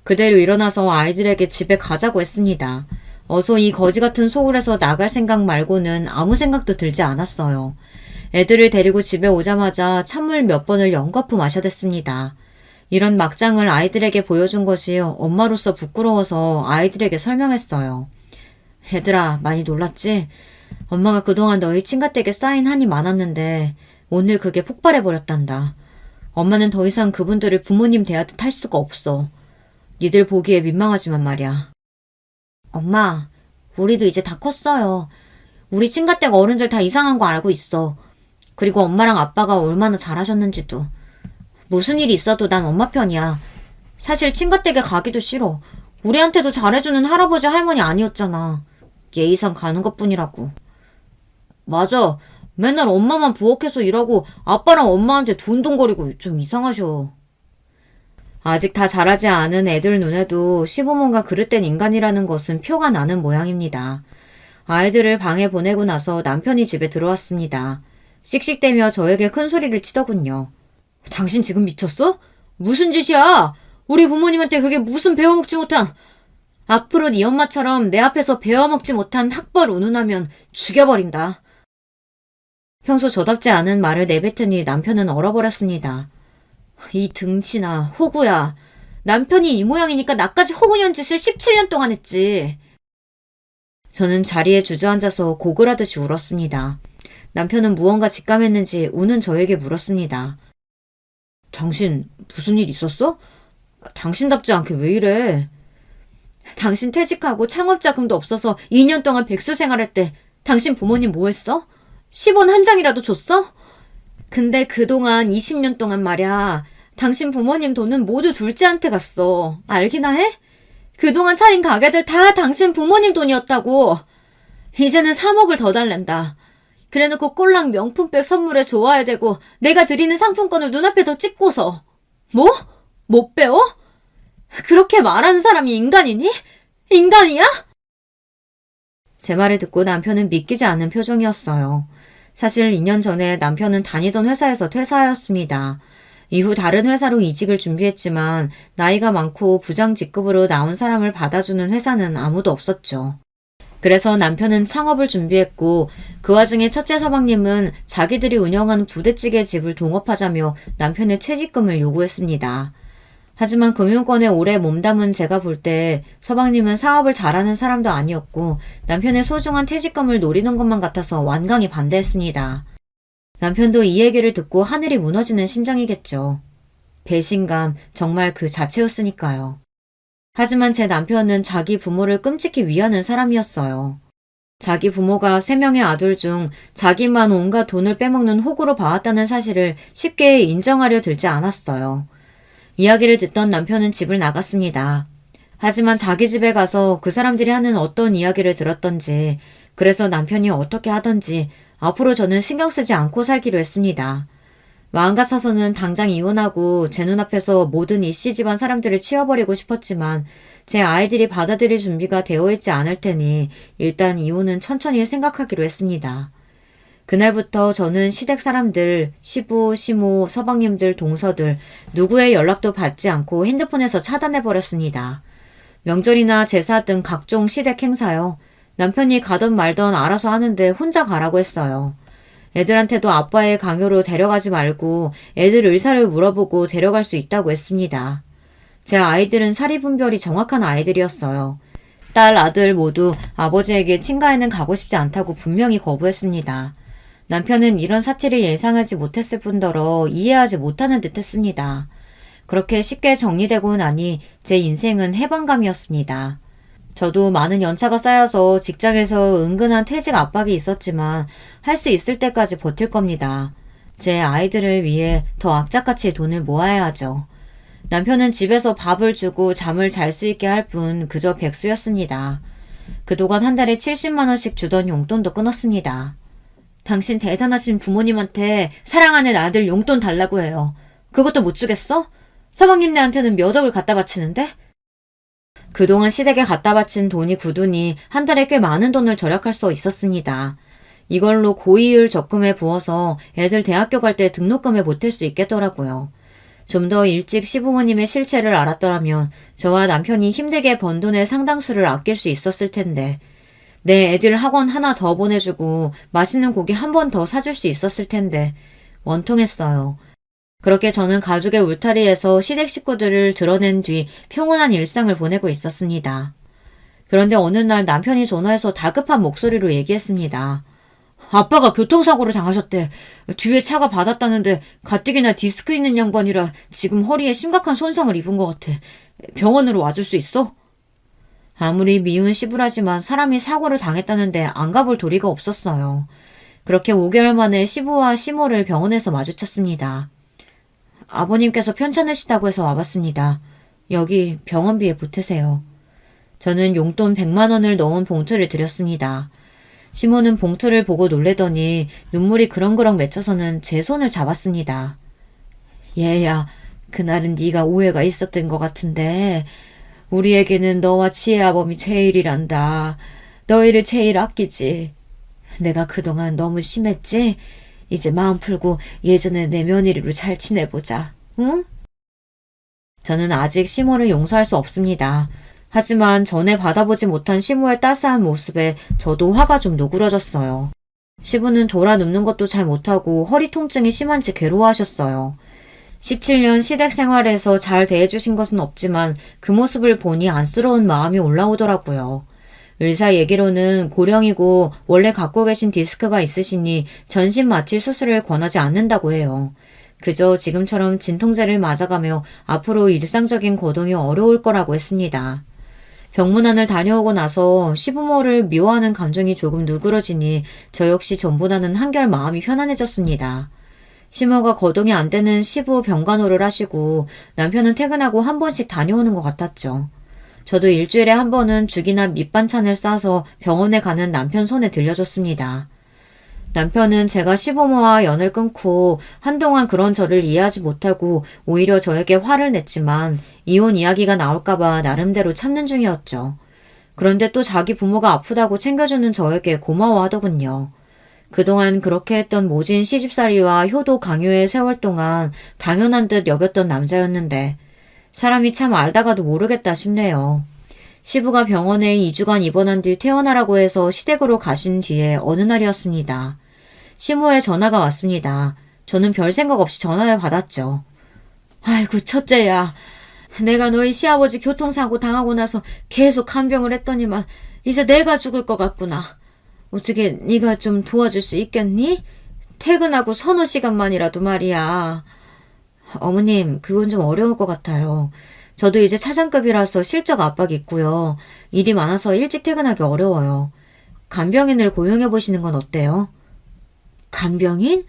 그대로 일어나서 아이들에게 집에 가자고 했습니다. 어서 이 거지 같은 소굴에서 나갈 생각 말고는 아무 생각도 들지 않았어요. 애들을 데리고 집에 오자마자 찬물 몇 번을 연거푸 마셔댔습니다. 이런 막장을 아이들에게 보여준 것이 엄마로서 부끄러워서 아이들에게 설명했어요. 얘들아, 많이 놀랐지? 엄마가 그동안 너희 친가댁에 쌓인 한이 많았는데 오늘 그게 폭발해버렸단다. 엄마는 더 이상 그분들을 부모님 대하듯 할 수가 없어. 니들 보기에 민망하지만 말이야. 엄마, 우리도 이제 다 컸어요. 우리 친가댁 어른들 다 이상한 거 알고 있어. 그리고 엄마랑 아빠가 얼마나 잘하셨는지도. 무슨 일이 있어도 난 엄마 편이야. 사실 친가댁에 가기도 싫어. 우리한테도 잘해주는 할아버지 할머니 아니었잖아. 예의상 가는 것뿐이라고. 맞아. 맨날 엄마만 부엌에서 일하고 아빠랑 엄마한테 돈돈거리고 좀 이상하셔. 아직 다 자라지 않은 애들 눈에도 시부모가 그릇된 인간이라는 것은 표가 나는 모양입니다. 아이들을 방에 보내고 나서 남편이 집에 들어왔습니다. 씩씩대며 저에게 큰 소리를 치더군요. 당신 지금 미쳤어? 무슨 짓이야? 우리 부모님한테 그게 무슨 배워먹지 못한... 앞으로 네 엄마처럼 내 앞에서 배워먹지 못한 학벌 운운하면 죽여버린다. 평소 저답지 않은 말을 내뱉으니 남편은 얼어버렸습니다. 이 등치나 호구야. 남편이 이 모양이니까 나까지 호구년 짓을 17년 동안 했지. 저는 자리에 주저앉아서 고글하듯이 울었습니다. 남편은 무언가 직감했는지 우는 저에게 물었습니다. 당신 무슨 일 있었어? 당신답지 않게 왜 이래? 당신 퇴직하고 창업자금도 없어서 2년 동안 백수 생활했대. 당신 부모님 뭐 했어? 10원 한 장이라도 줬어? 근데 그동안 20년 동안 말야 당신 부모님 돈은 모두 둘째한테 갔어. 알기나 해? 그동안 차린 가게들 다 당신 부모님 돈이었다고. 이제는 3억을 더 달랜다. 그래놓고 꼴랑 명품백 선물에 좋아야 되고 내가 드리는 상품권을 눈앞에 더 찍고서. 뭐? 못 배워? 그렇게 말하는 사람이 인간이니? 인간이야? 제 말을 듣고 남편은 믿기지 않는 표정이었어요. 사실 2년 전에 남편은 다니던 회사에서 퇴사하였습니다. 이후 다른 회사로 이직을 준비했지만 나이가 많고 부장 직급으로 나온 사람을 받아주는 회사는 아무도 없었죠. 그래서 남편은 창업을 준비했고 그 와중에 첫째 서방님은 자기들이 운영하는 부대찌개 집을 동업하자며 남편의 퇴직금을 요구했습니다. 하지만 금융권에 오래 몸담은 제가 볼 때 서방님은 사업을 잘하는 사람도 아니었고 남편의 소중한 퇴직금을 노리는 것만 같아서 완강히 반대했습니다. 남편도 이 얘기를 듣고 하늘이 무너지는 심정이겠죠. 배신감 정말 그 자체였으니까요. 하지만 제 남편은 자기 부모를 끔찍히 위하는 사람이었어요. 자기 부모가 3명의 아들 중 자기만 온갖 돈을 빼먹는 호구로 봐왔다는 사실을 쉽게 인정하려 들지 않았어요. 이야기를 듣던 남편은 집을 나갔습니다. 하지만 자기 집에 가서 그 사람들이 하는 어떤 이야기를 들었던지, 그래서 남편이 어떻게 하던지 앞으로 저는 신경 쓰지 않고 살기로 했습니다. 마음 같아서는 당장 이혼하고 제 눈앞에서 모든 이씨 집안 사람들을 치워버리고 싶었지만 제 아이들이 받아들일 준비가 되어 있지 않을 테니 일단 이혼은 천천히 생각하기로 했습니다. 그날부터 저는 시댁 사람들, 시부, 시모, 서방님들, 동서들 누구의 연락도 받지 않고 핸드폰에서 차단해버렸습니다. 명절이나 제사 등 각종 시댁 행사요. 남편이 가던 말던 알아서 하는데 혼자 가라고 했어요. 애들한테도 아빠의 강요로 데려가지 말고 애들 의사를 물어보고 데려갈 수 있다고 했습니다. 제 아이들은 사리분별이 정확한 아이들이었어요. 딸, 아들 모두 아버지에게 친가에는 가고 싶지 않다고 분명히 거부했습니다. 남편은 이런 사태를 예상하지 못했을 뿐더러 이해하지 못하는 듯 했습니다. 그렇게 쉽게 정리되고 나니 제 인생은 해방감이었습니다. 저도 많은 연차가 쌓여서 직장에서 은근한 퇴직 압박이 있었지만 할 수 있을 때까지 버틸 겁니다. 제 아이들을 위해 더 악착같이 돈을 모아야 하죠. 남편은 집에서 밥을 주고 잠을 잘 수 있게 할 뿐 그저 백수였습니다. 그동안 한 달에 70만 원씩 주던 용돈도 끊었습니다. 당신 대단하신 부모님한테 사랑하는 아들 용돈 달라고 해요. 그것도 못 주겠어? 서방님네한테는 몇 억을 갖다 바치는데? 그동안 시댁에 갖다 바친 돈이 굳으니 한 달에 꽤 많은 돈을 절약할 수 있었습니다. 이걸로 고이율 적금에 부어서 애들 대학교 갈 때 등록금에 보탤 수 있겠더라고요. 좀 더 일찍 시부모님의 실체를 알았더라면 저와 남편이 힘들게 번 돈의 상당수를 아낄 수 있었을 텐데, 내 애들 학원 하나 더 보내주고 맛있는 고기 한 번 더 사줄 수 있었을 텐데 원통했어요. 그렇게 저는 가족의 울타리에서 시댁 식구들을 드러낸 뒤 평온한 일상을 보내고 있었습니다. 그런데 어느 날 남편이 전화해서 다급한 목소리로 얘기했습니다. 아빠가 교통사고를 당하셨대. 뒤에 차가 받았다는데 가뜩이나 디스크 있는 양반이라 지금 허리에 심각한 손상을 입은 것 같아. 병원으로 와줄 수 있어? 아무리 미운 시부라지만 사람이 사고를 당했다는데 안 가볼 도리가 없었어요. 그렇게 5개월 만에 시부와 시모를 병원에서 마주쳤습니다. 아버님께서 편찮으시다고 해서 와봤습니다. 여기 병원비에 보태세요. 저는 용돈 100만 원을 넣은 봉투를 드렸습니다. 시모는 봉투를 보고 놀래더니 눈물이 그렁그렁 맺혀서는 제 손을 잡았습니다. 얘야, 그날은 네가 오해가 있었던 것 같은데 우리에게는 너와 지혜아범이 제일이란다. 너희를 제일 아끼지. 내가 그동안 너무 심했지? 이제 마음 풀고 예전에 내 며느리로 잘 지내보자. 응? 저는 아직 시모를 용서할 수 없습니다. 하지만 전에 받아보지 못한 시모의 따스한 모습에 저도 화가 좀 누그러졌어요. 시부는 돌아 눕는 것도 잘 못하고 허리 통증이 심한지 괴로워하셨어요. 17년 시댁 생활에서 잘 대해주신 것은 없지만 그 모습을 보니 안쓰러운 마음이 올라오더라고요. 의사 얘기로는 고령이고 원래 갖고 계신 디스크가 있으시니 전신 마취 수술을 권하지 않는다고 해요. 그저 지금처럼 진통제를 맞아가며 앞으로 일상적인 거동이 어려울 거라고 했습니다. 병문안을 다녀오고 나서 시부모를 미워하는 감정이 조금 누그러지니 저 역시 전보다는 한결 마음이 편안해졌습니다. 시모가 거동이 안 되는 시부 병간호를 하시고 남편은 퇴근하고 한 번씩 다녀오는 것 같았죠. 저도 일주일에 한 번은 죽이나 밑반찬을 싸서 병원에 가는 남편 손에 들려줬습니다. 남편은 제가 시부모와 연을 끊고 한동안 그런 저를 이해하지 못하고 오히려 저에게 화를 냈지만 이혼 이야기가 나올까봐 나름대로 참는 중이었죠. 그런데 또 자기 부모가 아프다고 챙겨주는 저에게 고마워하더군요. 그동안 그렇게 했던 모진 시집살이와 효도 강요의 세월 동안 당연한 듯 여겼던 남자였는데 사람이 참 알다가도 모르겠다 싶네요. 시부가 병원에 2주간 입원한 뒤 퇴원하라고 해서 시댁으로 가신 뒤에 어느 날이었습니다. 시모의 전화가 왔습니다. 저는 별 생각 없이 전화를 받았죠. 아이고 첫째야. 내가 너희 시아버지 교통사고 당하고 나서 계속 간병을 했더니만 이제 내가 죽을 것 같구나. 어떻게 네가 좀 도와줄 수 있겠니? 퇴근하고 서너 시간만이라도 말이야. 어머님, 그건 좀 어려울 것 같아요. 저도 이제 차장급이라서 실적 압박이 있고요. 일이 많아서 일찍 퇴근하기 어려워요. 간병인을 고용해 보시는 건 어때요? 간병인?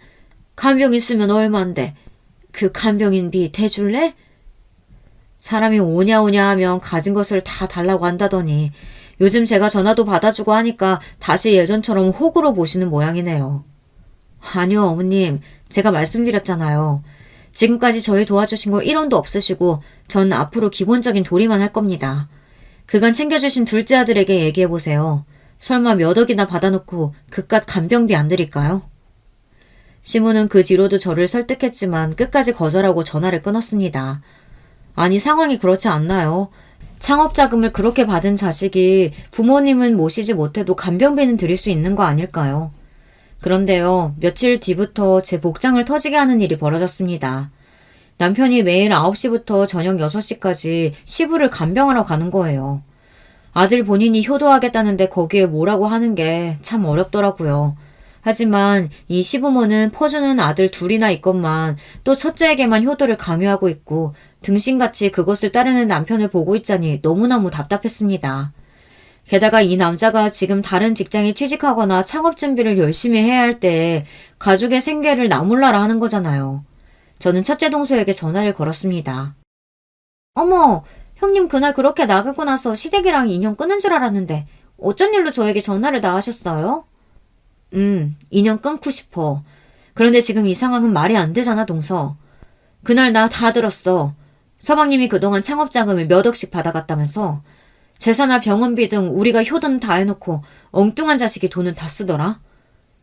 간병인 쓰면 얼만데? 그 간병인비 대줄래? 사람이 오냐 오냐 하면 가진 것을 다 달라고 한다더니 요즘 제가 전화도 받아주고 하니까 다시 예전처럼 호구로 보시는 모양이네요. 아니요, 어머님. 제가 말씀드렸잖아요. 지금까지 저희 도와주신 거 1원도 없으시고 전 앞으로 기본적인 도리만 할 겁니다. 그간 챙겨주신 둘째 아들에게 얘기해보세요. 설마 몇 억이나 받아놓고 그깟 간병비 안 드릴까요? 시무는 그 뒤로도 저를 설득했지만 끝까지 거절하고 전화를 끊었습니다. 아니, 상황이 그렇지 않나요? 창업자금을 그렇게 받은 자식이 부모님은 모시지 못해도 간병비는 드릴 수 있는 거 아닐까요? 그런데요, 며칠 뒤부터 제 복장을 터지게 하는 일이 벌어졌습니다. 남편이 매일 9시부터 저녁 6시까지 시부를 간병하러 가는 거예요. 아들 본인이 효도하겠다는데 거기에 뭐라고 하는 게 참 어렵더라고요. 하지만 이 시부모는 퍼주는 아들 둘이나 있건만 또 첫째에게만 효도를 강요하고 있고 등신같이 그것을 따르는 남편을 보고 있자니 너무너무 답답했습니다. 게다가 이 남자가 지금 다른 직장에 취직하거나 창업 준비를 열심히 해야 할 때에 가족의 생계를 나몰라라 하는 거잖아요. 저는 첫째 동서에게 전화를 걸었습니다. 어머, 형님 그날 그렇게 나가고 나서 시댁이랑 인연 끊은 줄 알았는데 어쩐 일로 저에게 전화를 다 하셨어요? 인연 끊고 싶어. 그런데 지금 이 상황은 말이 안 되잖아, 동서. 그날 나 다 들었어. 서방님이 그동안 창업 자금을 몇 억씩 받아갔다면서 재산이나 병원비 등 우리가 효도는 다 해놓고 엉뚱한 자식이 돈은 다 쓰더라.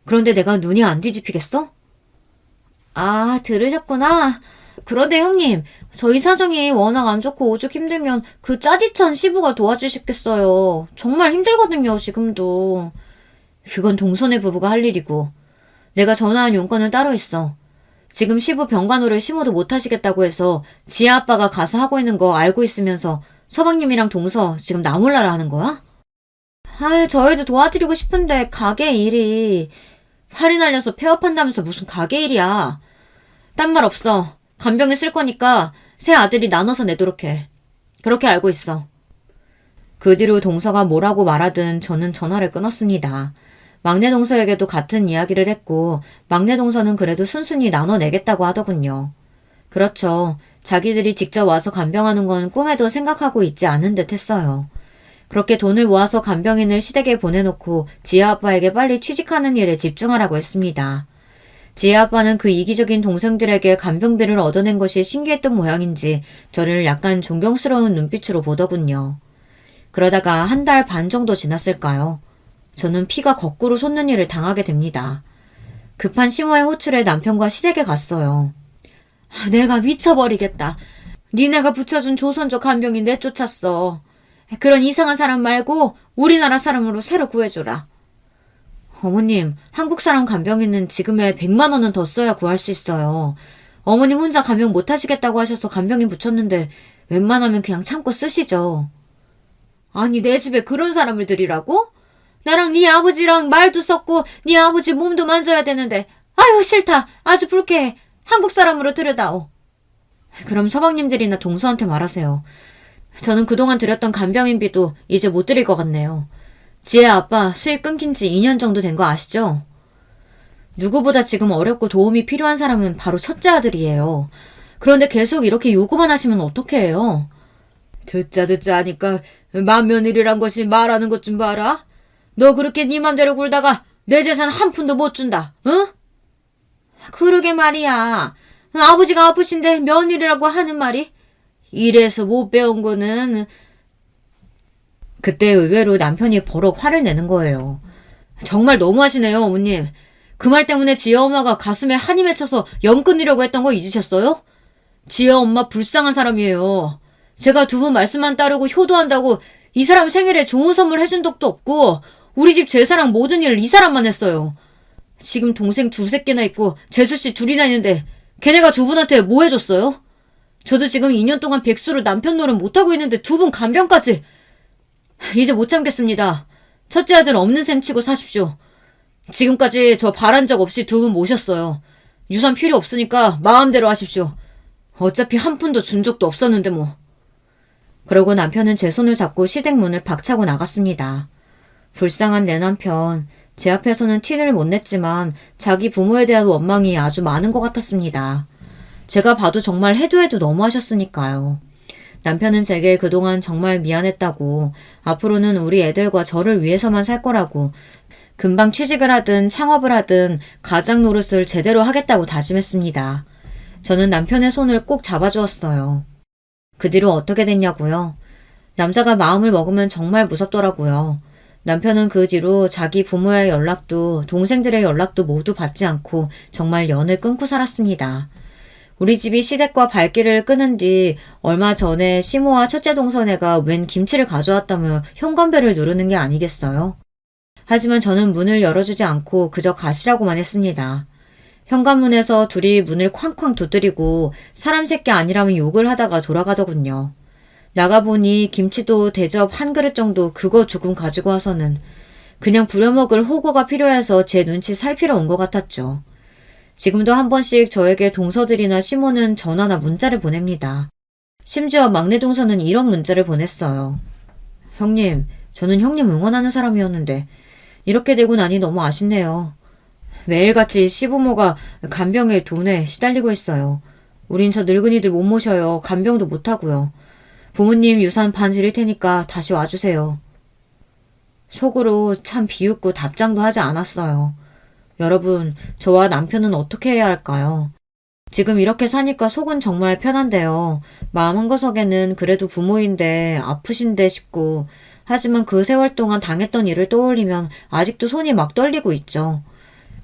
그런데 내가 눈이 안 뒤집히겠어? 아, 들으셨구나. 그런데 형님, 저희 사정이 워낙 안 좋고 오죽 힘들면 그 짜디찬 시부가 도와주시겠어요. 정말 힘들거든요, 지금도. 그건 동선의 부부가 할 일이고 내가 전화한 용건은 따로 있어. 지금 시부 병간호를 심호도 못하시겠다고 해서 지아 아빠가 가서 하고 있는 거 알고 있으면서 서방님이랑 동서 지금 나 몰라라 하는 거야? 아, 저희도 도와드리고 싶은데 가게 일이 팔이 날려서 폐업한다면서 무슨 가게 일이야. 딴 말 없어. 간병에 쓸 거니까 새 아들이 나눠서 내도록 해. 그렇게 알고 있어. 그 뒤로 동서가 뭐라고 말하든 저는 전화를 끊었습니다. 막내 동서에게도 같은 이야기를 했고 막내 동서는 그래도 순순히 나눠내겠다고 하더군요. 그렇죠. 자기들이 직접 와서 간병하는 건 꿈에도 생각하고 있지 않은 듯 했어요. 그렇게 돈을 모아서 간병인을 시댁에 보내놓고 지혜 아빠에게 빨리 취직하는 일에 집중하라고 했습니다. 지혜 아빠는 그 이기적인 동생들에게 간병비를 얻어낸 것이 신기했던 모양인지 저를 약간 존경스러운 눈빛으로 보더군요. 그러다가 1달 반 정도 지났을까요? 저는 피가 거꾸로 솟는 일을 당하게 됩니다. 급한 심호의 호출에 남편과 시댁에 갔어요. 내가 미쳐버리겠다. 니네가 붙여준 조선족 간병인 내쫓았어. 그런 이상한 사람 말고 우리나라 사람으로 새로 구해줘라. 어머님, 한국 사람 간병인은 지금에 100만 원은 더 써야 구할 수 있어요. 어머님 혼자 간병 못하시겠다고 하셔서 간병인 붙였는데 웬만하면 그냥 참고 쓰시죠. 아니, 내 집에 그런 사람을 들이라고? 나랑 네 아버지랑 말도 섞고 네 아버지 몸도 만져야 되는데 아유 싫다. 아주 불쾌해. 한국 사람으로 들여다오. 그럼 서방님들이나 동서한테 말하세요. 저는 그동안 드렸던 간병인비도 이제 못 드릴 것 같네요. 지혜 아빠 수입 끊긴 지 2년 정도 된 거 아시죠? 누구보다 지금 어렵고 도움이 필요한 사람은 바로 첫째 아들이에요. 그런데 계속 이렇게 요구만 하시면 어떻게 해요? 듣자 하니까 맏며느리란 것이 말하는 것 좀 봐라. 너 그렇게 네 맘대로 굴다가 내 재산 한 푼도 못 준다. 응? 그러게 말이야. 아버지가 아프신데 며느리라고 하는 말이? 이래서 못 배운 거는. 그때 의외로 남편이 버럭 화를 내는 거예요. 정말 너무하시네요, 어머님. 그 말 때문에 지혜 엄마가 가슴에 한이 맺혀서 연 끊으려고 했던 거 잊으셨어요? 지혜 엄마 불쌍한 사람이에요. 제가 두 분 말씀만 따르고 효도한다고 이 사람 생일에 좋은 선물 해준 적도 없고 우리 집 제사랑 모든 일을 이 사람만 했어요. 지금 동생 2, 3개나 있고 재수씨 2이나 있는데 걔네가 두 분한테 뭐 해줬어요? 저도 지금 2년 동안 백수로 남편 노릇 못하고 있는데 두 분 간병까지. 이제 못 참겠습니다. 첫째 아들 없는 셈 치고 사십시오. 지금까지 저 바란 적 없이 두 분 모셨어요. 유산 필요 없으니까 마음대로 하십시오. 어차피 한 푼도 준 적도 없었는데 뭐. 그러고 남편은 제 손을 잡고 시댁 문을 박차고 나갔습니다. 불쌍한 내 남편, 제 앞에서는 티를 못 냈지만 자기 부모에 대한 원망이 아주 많은 것 같았습니다. 제가 봐도 정말 해도 너무하셨으니까요. 남편은 제게 그동안 정말 미안했다고, 앞으로는 우리 애들과 저를 위해서만 살 거라고, 금방 취직을 하든 창업을 하든 가장 노릇을 제대로 하겠다고 다짐했습니다. 저는 남편의 손을 꼭 잡아주었어요. 그 뒤로 어떻게 됐냐고요? 남자가 마음을 먹으면 정말 무섭더라고요. 남편은 그 뒤로 자기 부모의 연락도 동생들의 연락도 모두 받지 않고 정말 연을 끊고 살았습니다. 우리 집이 시댁과 발길을 끊은 뒤 얼마 전에 시모와 첫째 동서네가 웬 김치를 가져왔다며 현관벨을 누르는 게 아니겠어요? 하지만 저는 문을 열어주지 않고 그저 가시라고만 했습니다. 현관문에서 둘이 문을 쾅쾅 두드리고 사람 새끼 아니라면 욕을 하다가 돌아가더군요. 나가보니 김치도 대접 한 그릇 정도 그거 조금 가지고 와서는 그냥 부려먹을 호구가 필요해서 제 눈치 살피러 온 것 같았죠. 지금도 한 번씩 저에게 동서들이나 시모는 전화나 문자를 보냅니다. 심지어 막내 동서는 이런 문자를 보냈어요. 형님, 저는 형님 응원하는 사람이었는데 이렇게 되고 나니 너무 아쉽네요. 매일같이 시부모가 간병의 돈에 시달리고 있어요. 우린 저 늙은이들 못 모셔요. 간병도 못하고요. 부모님 유산 반 드릴 테니까 다시 와주세요. 속으로 참 비웃고 답장도 하지 않았어요. 여러분, 저와 남편은 어떻게 해야 할까요? 지금 이렇게 사니까 속은 정말 편한데요. 마음 한구석에는 그래도 부모인데 아프신데 싶고, 하지만 그 세월 동안 당했던 일을 떠올리면 아직도 손이 막 떨리고 있죠.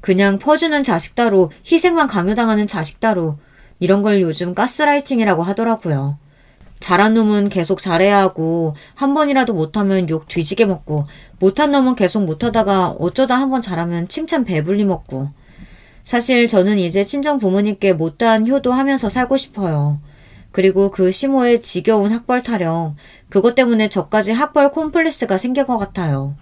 그냥 퍼주는 자식 따로, 희생만 강요당하는 자식 따로, 이런 걸 요즘 가스라이팅이라고 하더라고요. 잘한 놈은 계속 잘해야 하고 한 번이라도 못하면 욕 뒤지게 먹고 못한 놈은 계속 못하다가 어쩌다 한 번 잘하면 칭찬 배불리 먹고. 사실 저는 이제 친정 부모님께 못다한 효도하면서 살고 싶어요. 그리고 그 시모의 지겨운 학벌 타령, 그것 때문에 저까지 학벌 콤플렉스가 생길 것 같아요.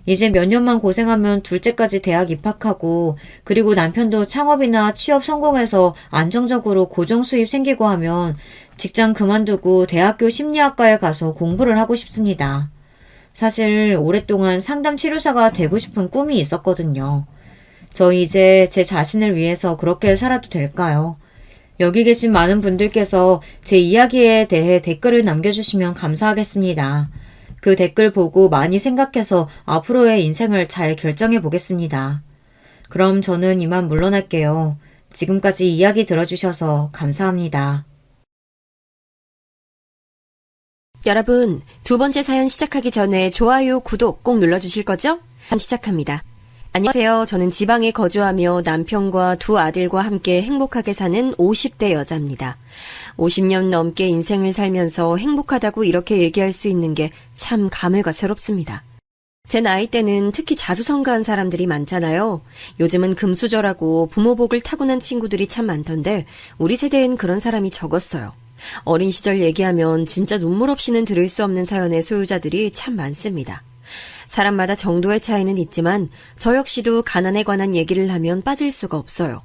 이제 몇 년만 고생하면 둘째까지 대학 입학하고 그리고 남편도 창업이나 취업 성공해서 안정적으로 고정 수입 생기고 하면 직장 그만두고 대학교 심리학과에 가서 공부를 하고 싶습니다. 사실 오랫동안 상담 치료사가 되고 싶은 꿈이 있었거든요. 저 이제 제 자신을 위해서 그렇게 살아도 될까요? 여기 계신 많은 분들께서 제 이야기에 대해 댓글을 남겨주시면 감사하겠습니다. 그 댓글 보고 많이 생각해서 앞으로의 인생을 잘 결정해 보겠습니다. 그럼 저는 이만 물러날게요. 지금까지 이야기 들어주셔서 감사합니다. 여러분, 두 번째 사연 시작하기 전에 좋아요, 구독 꼭 눌러주실 거죠? 그럼 시작합니다. 안녕하세요. 저는 지방에 거주하며 남편과 두 아들과 함께 행복하게 사는 50대 여자입니다. 50년 넘게 인생을 살면서 행복하다고 이렇게 얘기할 수 있는 게 참 감회가 새롭습니다. 제 나이 때는 특히 자수성가한 사람들이 많잖아요. 요즘은 금수저라고 부모복을 타고난 친구들이 참 많던데 우리 세대엔 그런 사람이 적었어요. 어린 시절 얘기하면 진짜 눈물 없이는 들을 수 없는 사연의 소유자들이 참 많습니다. 사람마다 정도의 차이는 있지만 저 역시도 가난에 관한 얘기를 하면 빠질 수가 없어요.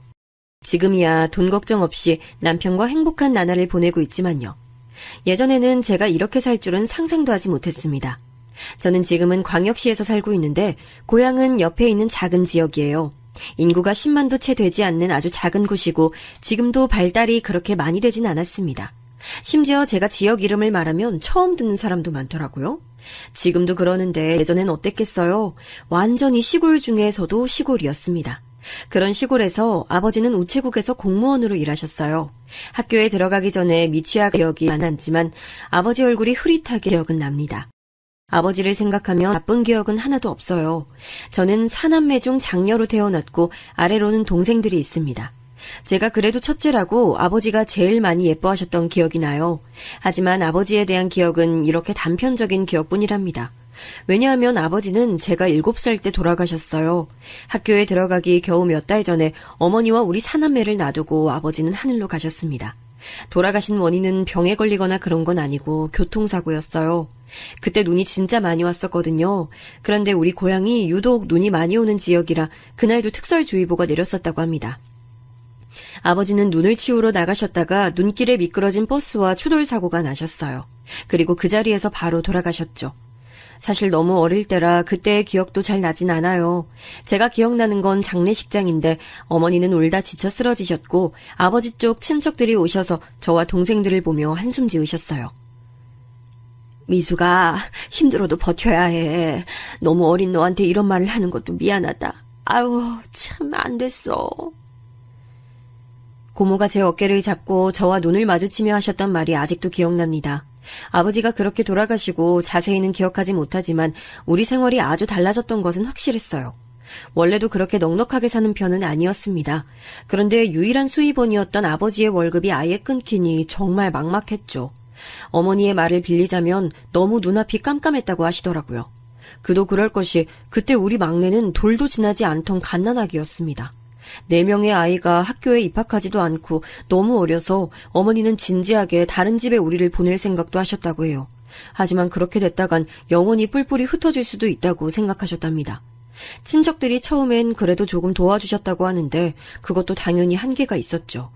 지금이야 돈 걱정 없이 남편과 행복한 나날을 보내고 있지만요. 예전에는 제가 이렇게 살 줄은 상상도 하지 못했습니다. 저는 지금은 광역시에서 살고 있는데 고향은 옆에 있는 작은 지역이에요. 인구가 10만도 채 되지 않는 아주 작은 곳이고 지금도 발달이 그렇게 많이 되진 않았습니다. 심지어 제가 지역 이름을 말하면 처음 듣는 사람도 많더라고요. 지금도 그러는데 예전엔 어땠겠어요? 완전히 시골 중에서도 시골이었습니다. 그런 시골에서 아버지는 우체국에서 공무원으로 일하셨어요. 학교에 들어가기 전에 미취학 기억이 많았지만 아버지 얼굴이 흐릿하게 기억은 납니다. 아버지를 생각하면 나쁜 기억은 하나도 없어요. 저는 사남매 중 장녀로 태어났고 아래로는 동생들이 있습니다. 제가 그래도 첫째라고 아버지가 제일 많이 예뻐하셨던 기억이 나요. 하지만 아버지에 대한 기억은 이렇게 단편적인 기억뿐이랍니다. 왜냐하면 아버지는 제가 7살 때 돌아가셨어요. 학교에 들어가기 겨우 몇 달 전에 어머니와 우리 사남매를 놔두고 아버지는 하늘로 가셨습니다. 돌아가신 원인은 병에 걸리거나 그런 건 아니고 교통사고였어요. 그때 눈이 진짜 많이 왔었거든요. 그런데 우리 고향이 유독 눈이 많이 오는 지역이라 그날도 특설주의보가 내렸었다고 합니다. 아버지는 눈을 치우러 나가셨다가 눈길에 미끄러진 버스와 추돌사고가 나셨어요. 그리고 그 자리에서 바로 돌아가셨죠. 사실 너무 어릴 때라 그때의 기억도 잘 나진 않아요. 제가 기억나는 건 장례식장인데 어머니는 울다 지쳐 쓰러지셨고 아버지 쪽 친척들이 오셔서 저와 동생들을 보며 한숨 지으셨어요. 미수가 힘들어도 버텨야 해. 너무 어린 너한테 이런 말을 하는 것도 미안하다. 아유, 참 안 됐어. 고모가 제 어깨를 잡고 저와 눈을 마주치며 하셨던 말이 아직도 기억납니다. 아버지가 그렇게 돌아가시고 자세히는 기억하지 못하지만 우리 생활이 아주 달라졌던 것은 확실했어요. 원래도 그렇게 넉넉하게 사는 편은 아니었습니다. 그런데 유일한 수입원이었던 아버지의 월급이 아예 끊기니 정말 막막했죠. 어머니의 말을 빌리자면 너무 눈앞이 깜깜했다고 하시더라고요. 그도 그럴 것이 그때 우리 막내는 돌도 지나지 않던 갓난아기였습니다. 4명의 아이가 학교에 입학하지도 않고 너무 어려서 어머니는 진지하게 다른 집에 우리를 보낼 생각도 하셨다고 해요. 하지만 그렇게 됐다간 영원히 뿔뿔이 흩어질 수도 있다고 생각하셨답니다. 친척들이 처음엔 그래도 조금 도와주셨다고 하는데 그것도 당연히 한계가 있었죠.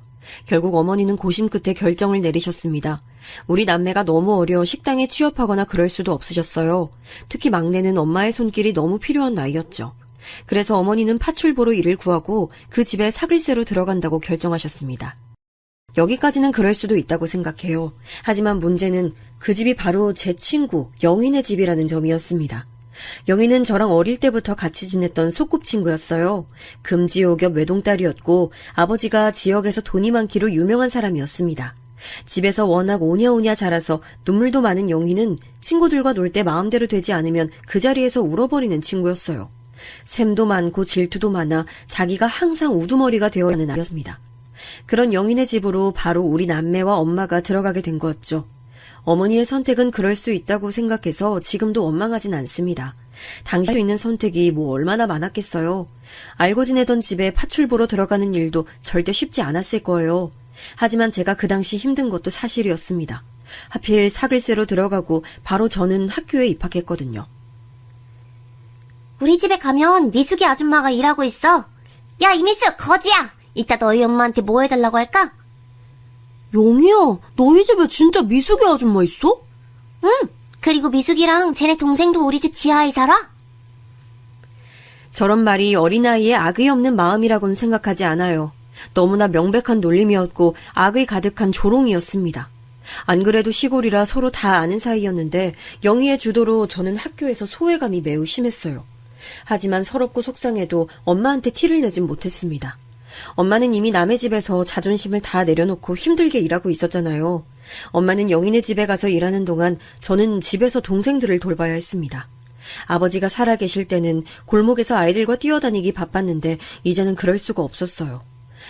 결국 어머니는 고심 끝에 결정을 내리셨습니다. 우리 남매가 너무 어려 식당에 취업하거나 그럴 수도 없으셨어요. 특히 막내는 엄마의 손길이 너무 필요한 나이였죠. 그래서 어머니는 파출보로 일을 구하고 그 집에 사글세로 들어간다고 결정하셨습니다. 여기까지는 그럴 수도 있다고 생각해요. 하지만 문제는 그 집이 바로 제 친구 영인의 집이라는 점이었습니다. 영희는 저랑 어릴 때부터 같이 지냈던 소꿉친구였어요. 금지옥엽 외동딸이었고 아버지가 지역에서 돈이 많기로 유명한 사람이었습니다. 집에서 워낙 오냐오냐 자라서 눈물도 많은 영희는 친구들과 놀 때 마음대로 되지 않으면 그 자리에서 울어버리는 친구였어요. 샘도 많고 질투도 많아 자기가 항상 우두머리가 되어야 하는 아이였습니다. 그런 영희네 집으로 바로 우리 남매와 엄마가 들어가게 된 거였죠. 어머니의 선택은 그럴 수 있다고 생각해서 지금도 원망하진 않습니다. 당시 할 수 있는 선택이 뭐 얼마나 많았겠어요. 알고 지내던 집에 파출보로 들어가는 일도 절대 쉽지 않았을 거예요. 하지만 제가 그 당시 힘든 것도 사실이었습니다. 하필 사글세로 들어가고 바로 저는 학교에 입학했거든요. 우리 집에 가면 미숙이 아줌마가 일하고 있어. 야, 이미숙, 거지야! 이따 너희 엄마한테 뭐 해달라고 할까? 영희야, 너희 집에 진짜 미숙이 아줌마 있어? 응, 그리고 미숙이랑 쟤네 동생도 우리 집 지하에 살아? 저런 말이 어린아이의 악의 없는 마음이라고는 생각하지 않아요. 너무나 명백한 놀림이었고 악의 가득한 조롱이었습니다. 안 그래도 시골이라 서로 다 아는 사이였는데 영희의 주도로 저는 학교에서 소외감이 매우 심했어요. 하지만 서럽고 속상해도 엄마한테 티를 내진 못했습니다. 엄마는 이미 남의 집에서 자존심을 다 내려놓고 힘들게 일하고 있었잖아요. 엄마는 영희네 집에 가서 일하는 동안 저는 집에서 동생들을 돌봐야 했습니다. 아버지가 살아계실 때는 골목에서 아이들과 뛰어다니기 바빴는데 이제는 그럴 수가 없었어요.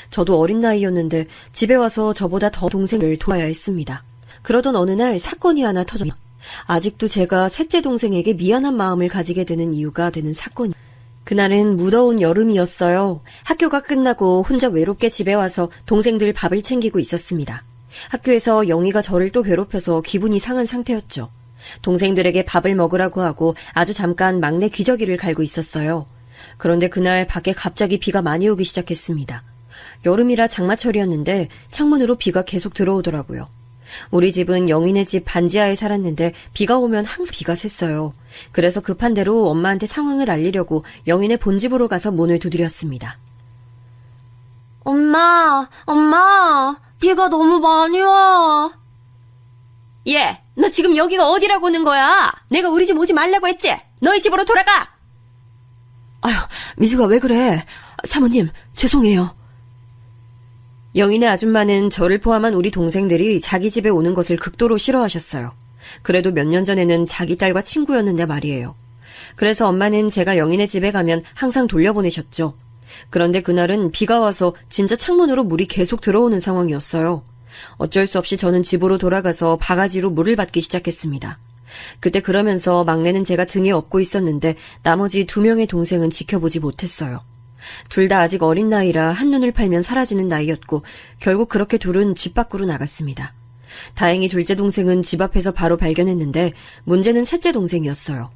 저도 어린 나이였는데 집에 와서 저보다 더 동생을 도와야 했습니다. 그러던 어느 날 사건이 하나 터졌습니다. 아직도 제가 셋째 동생에게 미안한 마음을 가지게 되는 이유가 되는 사건이. 그날은 무더운 여름이었어요. 학교가 끝나고 혼자 외롭게 집에 와서 동생들 밥을 챙기고 있었습니다. 학교에서 영희가 저를 또 괴롭혀서 기분이 상한 상태였죠. 동생들에게 밥을 먹으라고 하고 아주 잠깐 막내 기저귀를 갈고 있었어요. 그런데 그날 밖에 갑자기 비가 많이 오기 시작했습니다. 여름이라 장마철이었는데 창문으로 비가 계속 들어오더라고요. 우리 집은 영희네 집 반지하에 살았는데 비가 오면 항상 비가 샜어요. 그래서 급한 대로 엄마한테 상황을 알리려고 영희네 본집으로 가서 문을 두드렸습니다. 엄마, 비가 너무 많이 와. 얘, 너 지금 여기가 어디라고 오는 거야? 내가 우리 집 오지 말라고 했지? 너희 집으로 돌아가! 아휴, 미수가 왜 그래? 사모님, 죄송해요. 영희네 아줌마는 저를 포함한 우리 동생들이 자기 집에 오는 것을 극도로 싫어하셨어요. 그래도 몇 년 전에는 자기 딸과 친구였는데 말이에요. 그래서 엄마는 제가 영희네 집에 가면 항상 돌려보내셨죠. 그런데 그날은 비가 와서 진짜 창문으로 물이 계속 들어오는 상황이었어요. 어쩔 수 없이 저는 집으로 돌아가서 바가지로 물을 받기 시작했습니다. 그때 그러면서 막내는 제가 등에 업고 있었는데 나머지 2명의 동생은 지켜보지 못했어요. 둘 다 아직 어린 나이라 한눈을 팔면 사라지는 나이였고 결국 그렇게 둘은 집 밖으로 나갔습니다. 다행히 둘째 동생은 집 앞에서 바로 발견했는데 문제는 셋째 동생이었어요.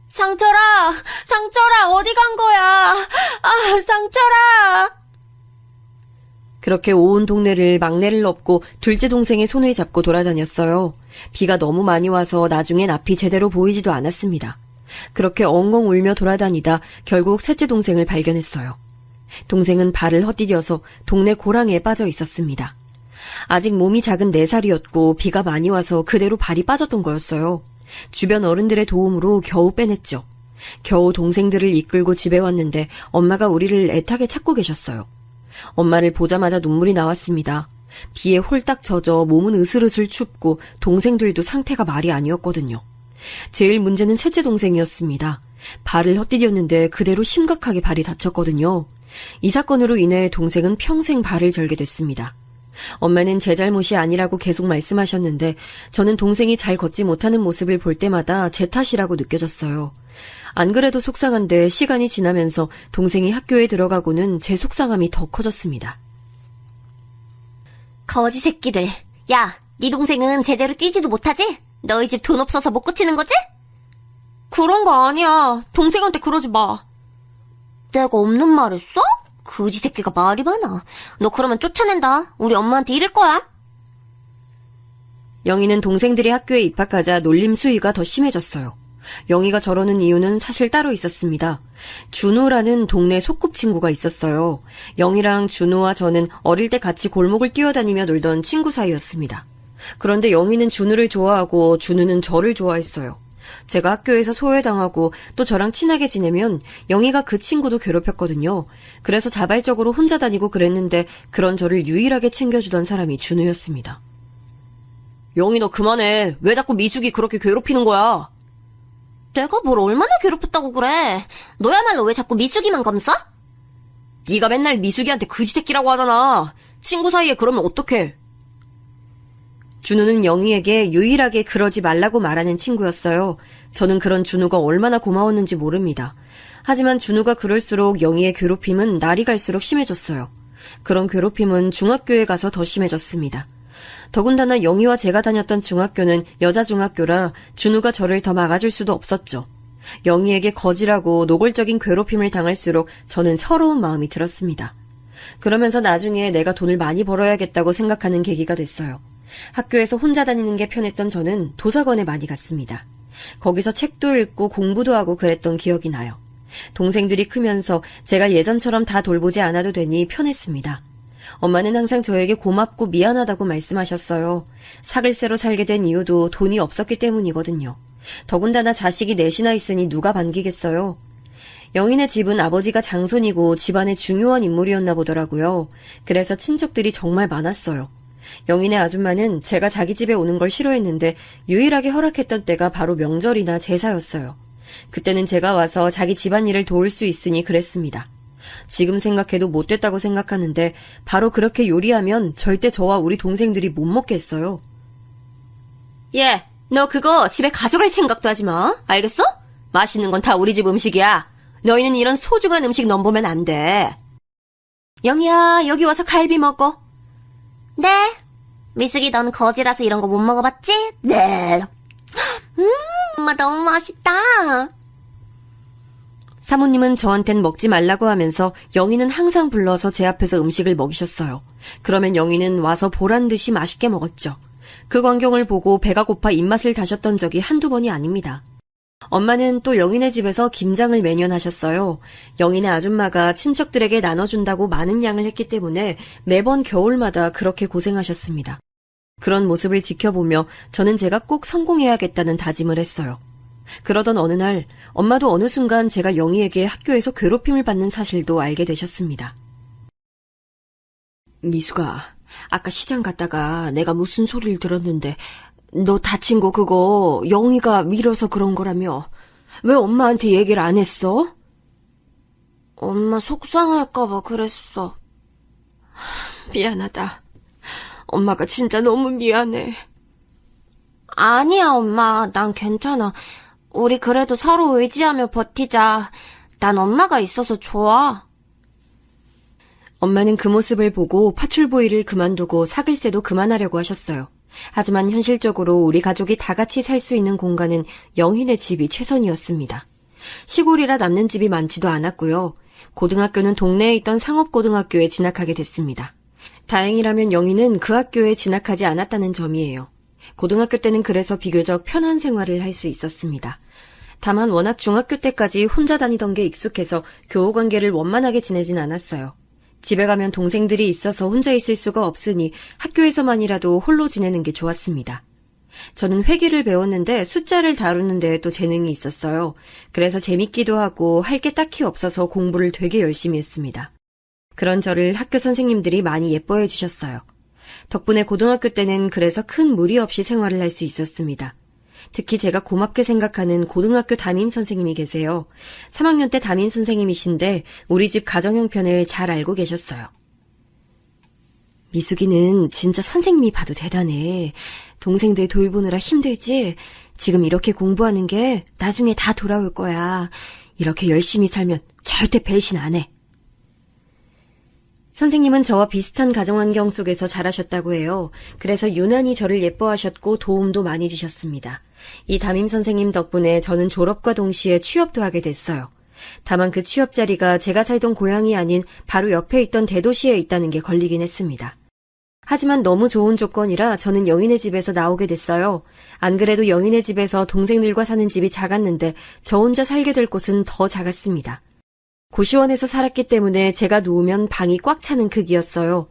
상철아! 상철아! 어디 간 거야? 아, 상철아! 그렇게 온 동네를 막내를 업고 둘째 동생의 손을 잡고 돌아다녔어요. 비가 너무 많이 와서 나중엔 앞이 제대로 보이지도 않았습니다. 그렇게 엉엉 울며 돌아다니다 결국 셋째 동생을 발견했어요. 동생은 발을 헛디뎌서 동네 고랑에 빠져 있었습니다. 아직 몸이 작은 4살이었고 비가 많이 와서 그대로 발이 빠졌던 거였어요. 주변 어른들의 도움으로 겨우 빼냈죠. 겨우 동생들을 이끌고 집에 왔는데 엄마가 우리를 애타게 찾고 계셨어요. 엄마를 보자마자 눈물이 나왔습니다. 비에 홀딱 젖어 몸은 으슬으슬 춥고 동생들도 상태가 말이 아니었거든요. 제일 문제는 셋째 동생이었습니다. 발을 헛디뎠는데 그대로 심각하게 발이 다쳤거든요. 이 사건으로 인해 동생은 평생 발을 절게 됐습니다. 엄마는 제 잘못이 아니라고 계속 말씀하셨는데 저는 동생이 잘 걷지 못하는 모습을 볼 때마다 제 탓이라고 느껴졌어요. 안 그래도 속상한데 시간이 지나면서 동생이 학교에 들어가고는 제 속상함이 더 커졌습니다. 거지 새끼들. 야, 네 동생은 제대로 뛰지도 못하지? 너희 집 돈 없어서 못 고치는 거지? 그런 거 아니야. 동생한테 그러지 마. 내가 없는 말 했어? 거지 새끼가 말이 많아. 너 그러면 쫓아낸다. 우리 엄마한테 이를 거야. 영희는 동생들이 학교에 입학하자 놀림 수위가 더 심해졌어요. 영희가 저러는 이유는 사실 따로 있었습니다. 준우라는 동네 소꿉친구가 있었어요. 영희랑 준우와 저는 어릴 때 같이 골목을 뛰어다니며 놀던 친구 사이였습니다. 그런데 영희는 준우를 좋아하고 준우는 저를 좋아했어요. 제가 학교에서 소외당하고 또 저랑 친하게 지내면 영희가 그 친구도 괴롭혔거든요. 그래서 자발적으로 혼자 다니고 그랬는데 그런 저를 유일하게 챙겨주던 사람이 준우였습니다. 영희 너 그만해. 왜 자꾸 미숙이 그렇게 괴롭히는 거야? 내가 뭘 얼마나 괴롭혔다고 그래. 너야말로 왜 자꾸 미숙이만 감싸? 네가 맨날 미숙이한테 그지새끼라고 하잖아. 친구 사이에 그러면 어떡해. 준우는 영희에게 유일하게 그러지 말라고 말하는 친구였어요. 저는 그런 준우가 얼마나 고마웠는지 모릅니다. 하지만 준우가 그럴수록 영희의 괴롭힘은 날이 갈수록 심해졌어요. 그런 괴롭힘은 중학교에 가서 더 심해졌습니다. 더군다나 영희와 제가 다녔던 중학교는 여자 중학교라 준우가 저를 더 막아줄 수도 없었죠. 영희에게 거지라고 노골적인 괴롭힘을 당할수록 저는 서러운 마음이 들었습니다. 그러면서 나중에 내가 돈을 많이 벌어야겠다고 생각하는 계기가 됐어요. 학교에서 혼자 다니는 게 편했던 저는 도서관에 많이 갔습니다. 거기서 책도 읽고 공부도 하고 그랬던 기억이 나요. 동생들이 크면서 제가 예전처럼 다 돌보지 않아도 되니 편했습니다. 엄마는 항상 저에게 고맙고 미안하다고 말씀하셨어요. 사글세로 살게 된 이유도 돈이 없었기 때문이거든요. 더군다나 자식이 넷이나 있으니 누가 반기겠어요. 영희네 집은 아버지가 장손이고 집안의 중요한 인물이었나 보더라고요. 그래서 친척들이 정말 많았어요. 영희네 아줌마는 제가 자기 집에 오는 걸 싫어했는데 유일하게 허락했던 때가 바로 명절이나 제사였어요. 그때는 제가 와서 자기 집안일을 도울 수 있으니 그랬습니다. 지금 생각해도 못됐다고 생각하는데 바로 그렇게 요리하면 절대 저와 우리 동생들이 못 먹게 했어요. 얘, 너 그거 집에 가져갈 생각도 하지 마. 알겠어? 맛있는 건 다 우리 집 음식이야. 너희는 이런 소중한 음식 넘보면 안 돼. 영희야, 여기 와서 갈비 먹어. 네. 미숙이 넌 거지라서 이런 거 못 먹어봤지? 네. 엄마 너무 맛있다. 사모님은 저한텐 먹지 말라고 하면서 영희는 항상 불러서 제 앞에서 음식을 먹이셨어요. 그러면 영희는 와서 보란 듯이 맛있게 먹었죠. 그 광경을 보고 배가 고파 입맛을 다셨던 적이 한두 번이 아닙니다. 엄마는 또 영희네 집에서 김장을 매년 하셨어요. 영희네 아줌마가 친척들에게 나눠준다고 많은 양을 했기 때문에 매번 겨울마다 그렇게 고생하셨습니다. 그런 모습을 지켜보며 저는 제가 꼭 성공해야겠다는 다짐을 했어요. 그러던 어느 날 엄마도 어느 순간 제가 영희에게 학교에서 괴롭힘을 받는 사실도 알게 되셨습니다. 미숙아, 아까 시장 갔다가 내가 무슨 소리를 들었는데 너 다친 거 그거 영희가 밀어서 그런 거라며. 왜 엄마한테 얘기를 안 했어? 엄마 속상할까봐 그랬어. 미안하다. 엄마가 진짜 너무 미안해. 아니야, 엄마. 난 괜찮아. 우리 그래도 서로 의지하며 버티자. 난 엄마가 있어서 좋아. 엄마는 그 모습을 보고 파출부 일을 그만두고 사글세도 그만하려고 하셨어요. 하지만 현실적으로 우리 가족이 다 같이 살 수 있는 공간은 영희네 집이 최선이었습니다. 시골이라 남는 집이 많지도 않았고요. 고등학교는 동네에 있던 상업고등학교에 진학하게 됐습니다. 다행이라면 영희는 그 학교에 진학하지 않았다는 점이에요. 고등학교 때는 그래서 비교적 편한 생활을 할 수 있었습니다. 다만 워낙 중학교 때까지 혼자 다니던 게 익숙해서 교우관계를 원만하게 지내진 않았어요. 집에 가면 동생들이 있어서 혼자 있을 수가 없으니 학교에서만이라도 홀로 지내는 게 좋았습니다. 저는 회계를 배웠는데 숫자를 다루는 데에 또 재능이 있었어요. 그래서 재밌기도 하고 할 게 딱히 없어서 공부를 되게 열심히 했습니다. 그런 저를 학교 선생님들이 많이 예뻐해 주셨어요. 덕분에 고등학교 때는 그래서 큰 무리 없이 생활을 할 수 있었습니다. 특히 제가 고맙게 생각하는 고등학교 담임 선생님이 계세요. 3학년 때 담임 선생님이신데 우리 집 가정 형편을 잘 알고 계셨어요. 미숙이는 진짜 선생님이 봐도 대단해. 동생들 돌보느라 힘들지? 지금 이렇게 공부하는 게 나중에 다 돌아올 거야. 이렇게 열심히 살면 절대 배신 안 해. 선생님은 저와 비슷한 가정환경 속에서 자라셨다고 해요. 그래서 유난히 저를 예뻐하셨고 도움도 많이 주셨습니다. 이 담임 선생님 덕분에 저는 졸업과 동시에 취업도 하게 됐어요. 다만 그 취업 자리가 제가 살던 고향이 아닌 바로 옆에 있던 대도시에 있다는 게 걸리긴 했습니다. 하지만 너무 좋은 조건이라 저는 영희네 집에서 나오게 됐어요. 안 그래도 영희네 집에서 동생들과 사는 집이 작았는데 저 혼자 살게 될 곳은 더 작았습니다. 고시원에서 살았기 때문에 제가 누우면 방이 꽉 차는 크기였어요.